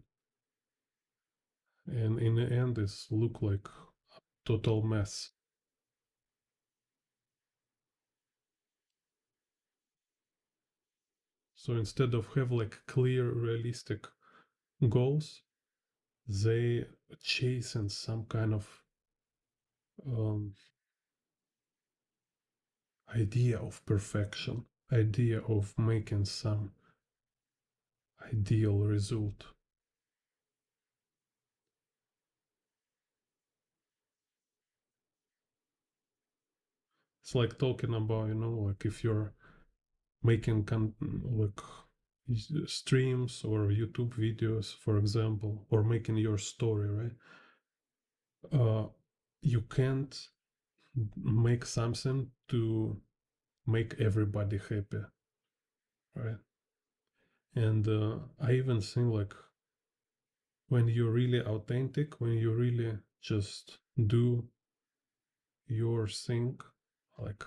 and in the end, it's look like a total mess. So instead of have like clear, realistic goals, they chasing some kind of um, idea of perfection, idea of making some ideal result. It's like talking about, like if you're making like streams or YouTube videos, for example, or making your story, right? You can't make something to make everybody happy, right? And I even think like when you're really authentic, when you really just do your thing, like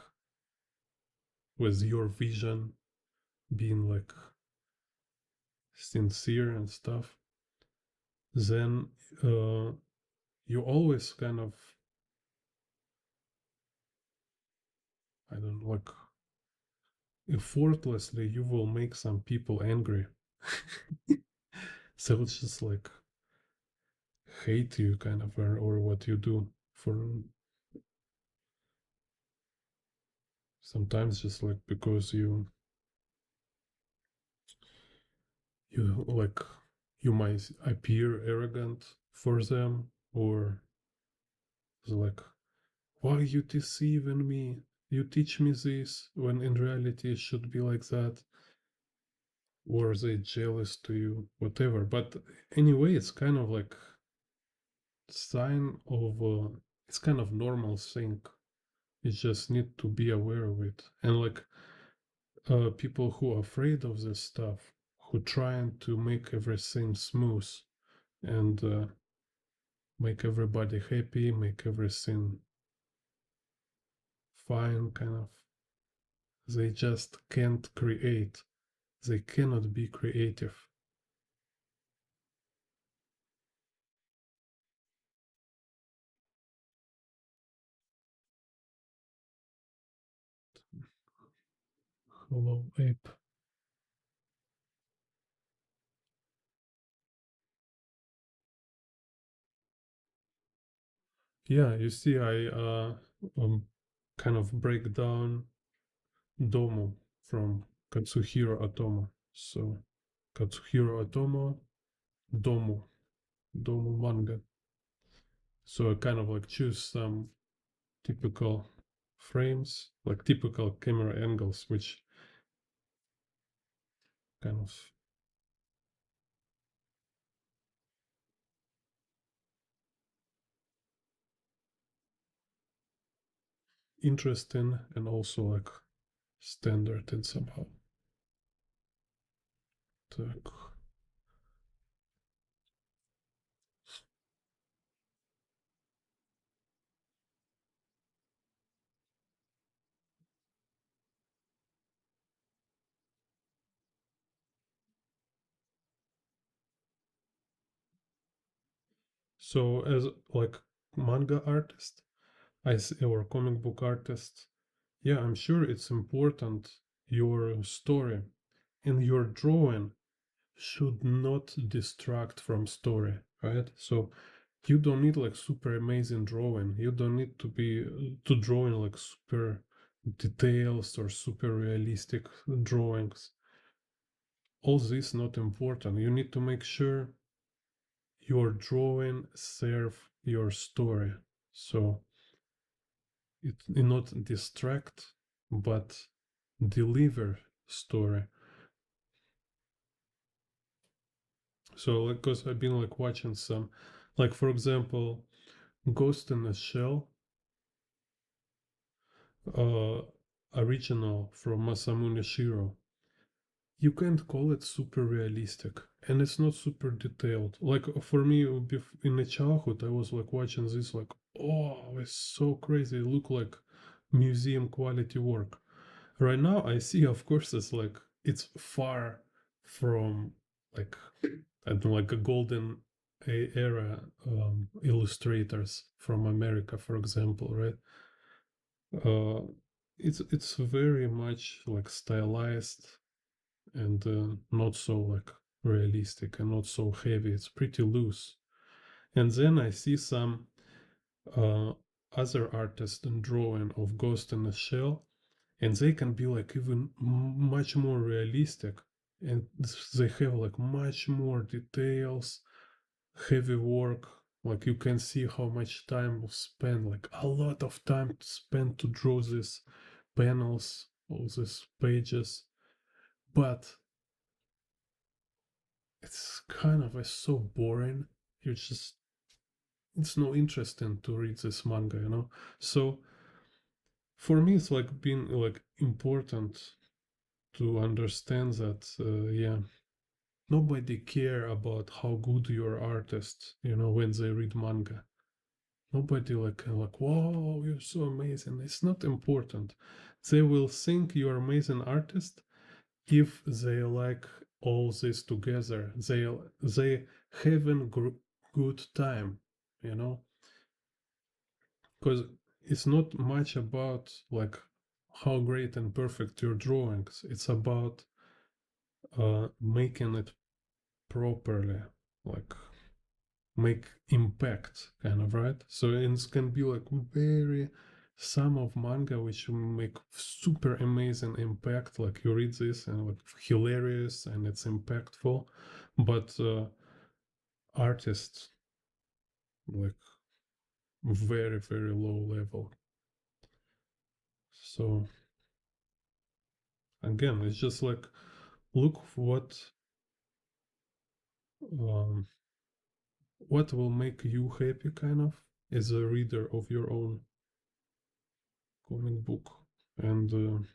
with your vision, being like sincere and stuff, then you always kind of, I don't know, like effortlessly you will make some people angry. So it's just like hate you kind of, or what you do for sometimes just like because you like you might appear arrogant for them, or it's like, why you deceiving me, you teach me this when in reality it should be like that, or they jealous to you, whatever. But anyway, it's kind of like sign of it's kind of normal thing. You just need to be aware of it. And like people who are afraid of this stuff, who trying to make everything smooth and make everybody happy, make everything fine, kind of, they just can't create. They cannot be creative. Hello, ape. Yeah, you see, I um, kind of break down DOMU from Katsuhiro Otomo. So Katsuhiro Otomo, DOMU, DOMU manga. So I kind of like choose some typical frames, like typical camera angles, which kind of interesting and also like standard and somehow. Так. So as like manga artist, or comic book artist, yeah, I'm sure it's important your story and your drawing should not distract from story, right? So you don't need like super amazing drawing. You don't need to be to drawing like super details or super realistic drawings. All this not important. You need to make sure your drawing serve your story. So it not distract but deliver story. So like, because I've been like watching some, like for example, Ghost in a Shell, uh, original from Masamune Shiro. You can't call it super realistic, and it's not super detailed. Like for me, in the childhood, I was like watching this, like, oh, it's so crazy. It look like museum quality work. Right now, I see, of course, it's far from like I don't know, like a golden era illustrators from America, for example, right? Uh, it's very much like stylized and not so like realistic and not so heavy. It's pretty loose. And then I see some uh, other artists drawing of Ghost in a Shell, and they can be like even much more realistic, and they have like much more details, heavy work. Like you can see how much time was spent, like a lot of time spent to draw these panels, all these pages. But it's kind of so boring. You just it's no interesting to read this manga, you know. So for me, it's like been like important to understand that, yeah, nobody care about how good your artist, when they read manga. Nobody like, wow, you're so amazing. It's not important. They will think you're amazing artist if they like all this together. They having good time, you know, because it's not much about like how great and perfect your drawings. It's about making it properly, like make impact, kind of, right? So it can be like very some of manga which make super amazing impact, like you read this and like hilarious and it's impactful, but artists like very very low level. So again, it's just like look um, what will make you happy, kind of, as a reader of your own comic book, and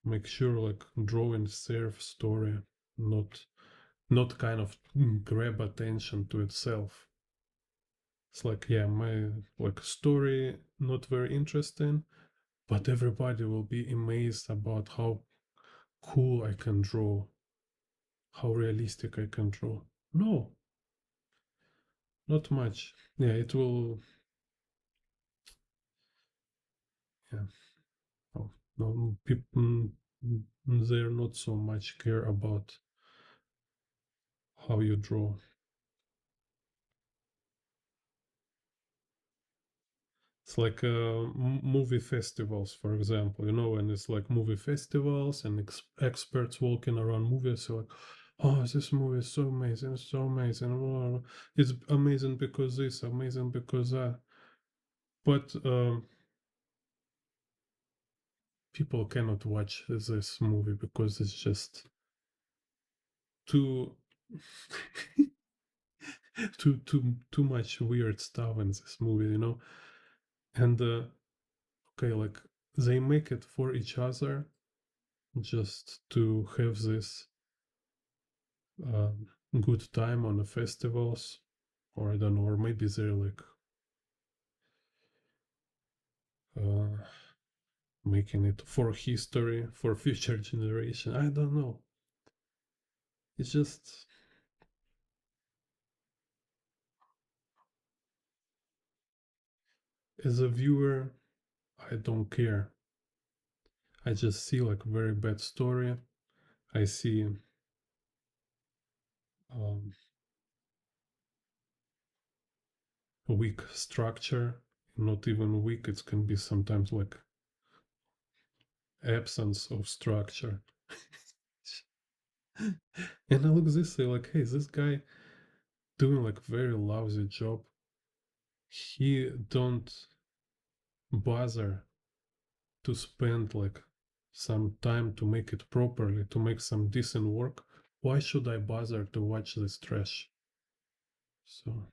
make sure like drawing serve story, not kind of grab attention to itself. It's like, yeah, my like story not very interesting, but everybody will be amazed about how cool I can draw, how realistic I can draw. No, not much. Yeah, it will. Yeah, no, no people. They're not so much care about how you draw. It's like movie festivals, for example, and it's like movie festivals and experts walking around movies. So like, oh, this movie is so amazing, it's so amazing. Oh, it's amazing because this, amazing because that. But people cannot watch this movie because it's just too, too much weird stuff in this movie. And okay, like they make it for each other just to have this good time on the festivals, or I don't know, or maybe they're like uh, making it for history for future generation. I don't know. It's just as a viewer, I don't care. I just see like very bad story. I see um, weak structure. Not even weak. It can be sometimes like absence of structure. And I look this way like, hey, this guy doing like very lousy job. He don't bother to spend like some time to make it properly, to make some decent work. Why should I bother to watch this trash? So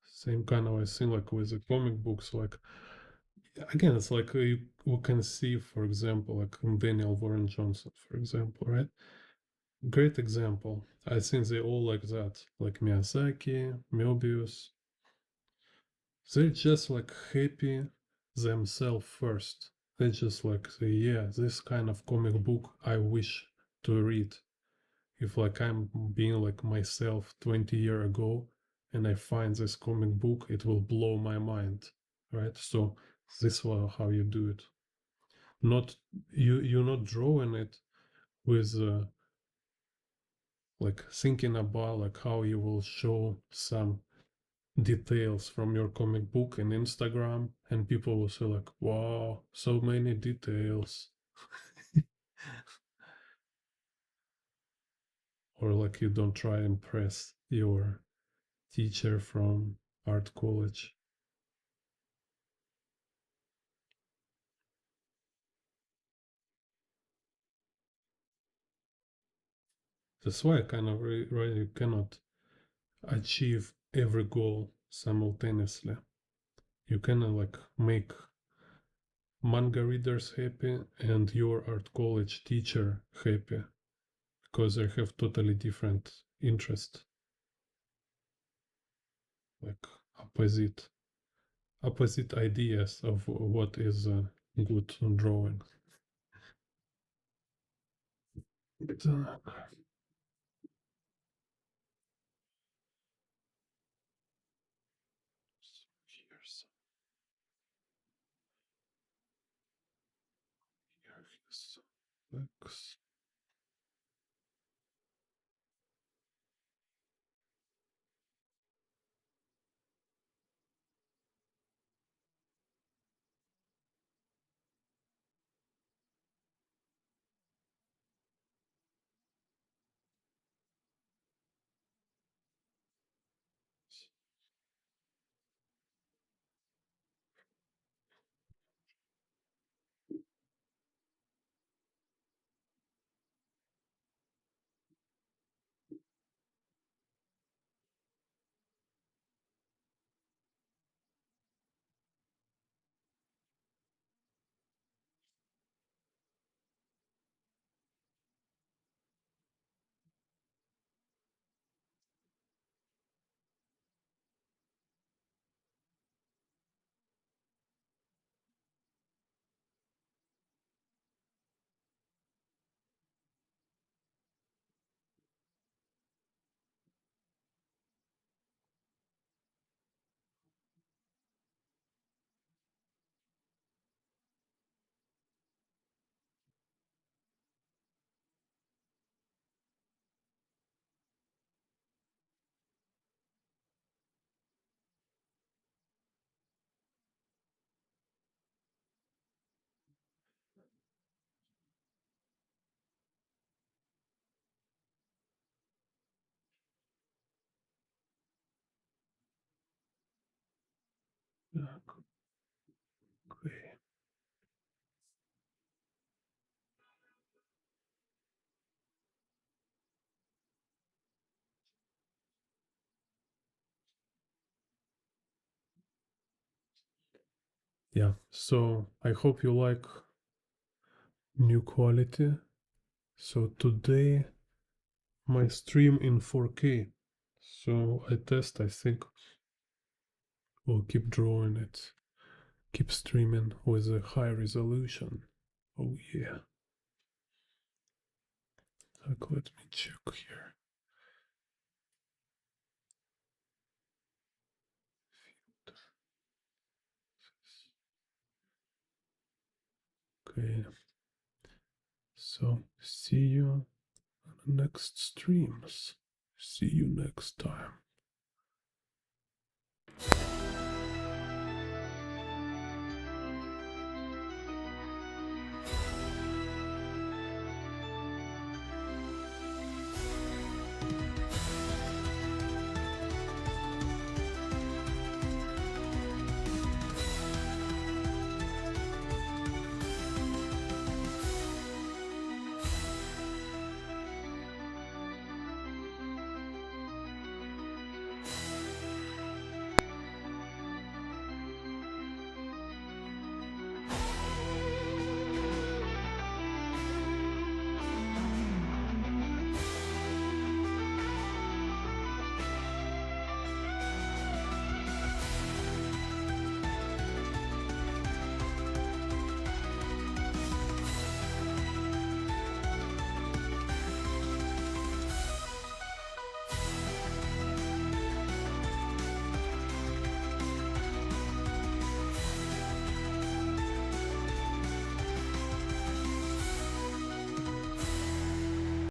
same kind of I think like with the comic books, like again, it's like we can see, for example, like Daniel Warren Johnson, for example, right? Great example. I think they all like that, like Miyazaki, Mobius. They're just like happy themselves first. They just like say, yeah, this kind of comic book I wish to read. If like I'm being like myself 20 years ago and I find this comic book, it will blow my mind. Right? So this is how you do it. Not you're not drawing it with like thinking about like how you will show some details from your comic book in Instagram, and people will say like, "Wow, so many details," or like you don't try and impress your teacher from art college. That's why I kind of really you cannot achieve every goal. simultaneously. You can like make manga readers happy and your art college teacher happy because they have totally different interest, like opposite ideas of what is good drawing. Так. Here's his legs. Так, okay. Yeah, so I hope you like new quality. So today my stream in 4K. So I think we'll keep drawing it, keep streaming with a high resolution. Oh yeah. Like, let me check here. Okay. So see you on the next streams. See you next time.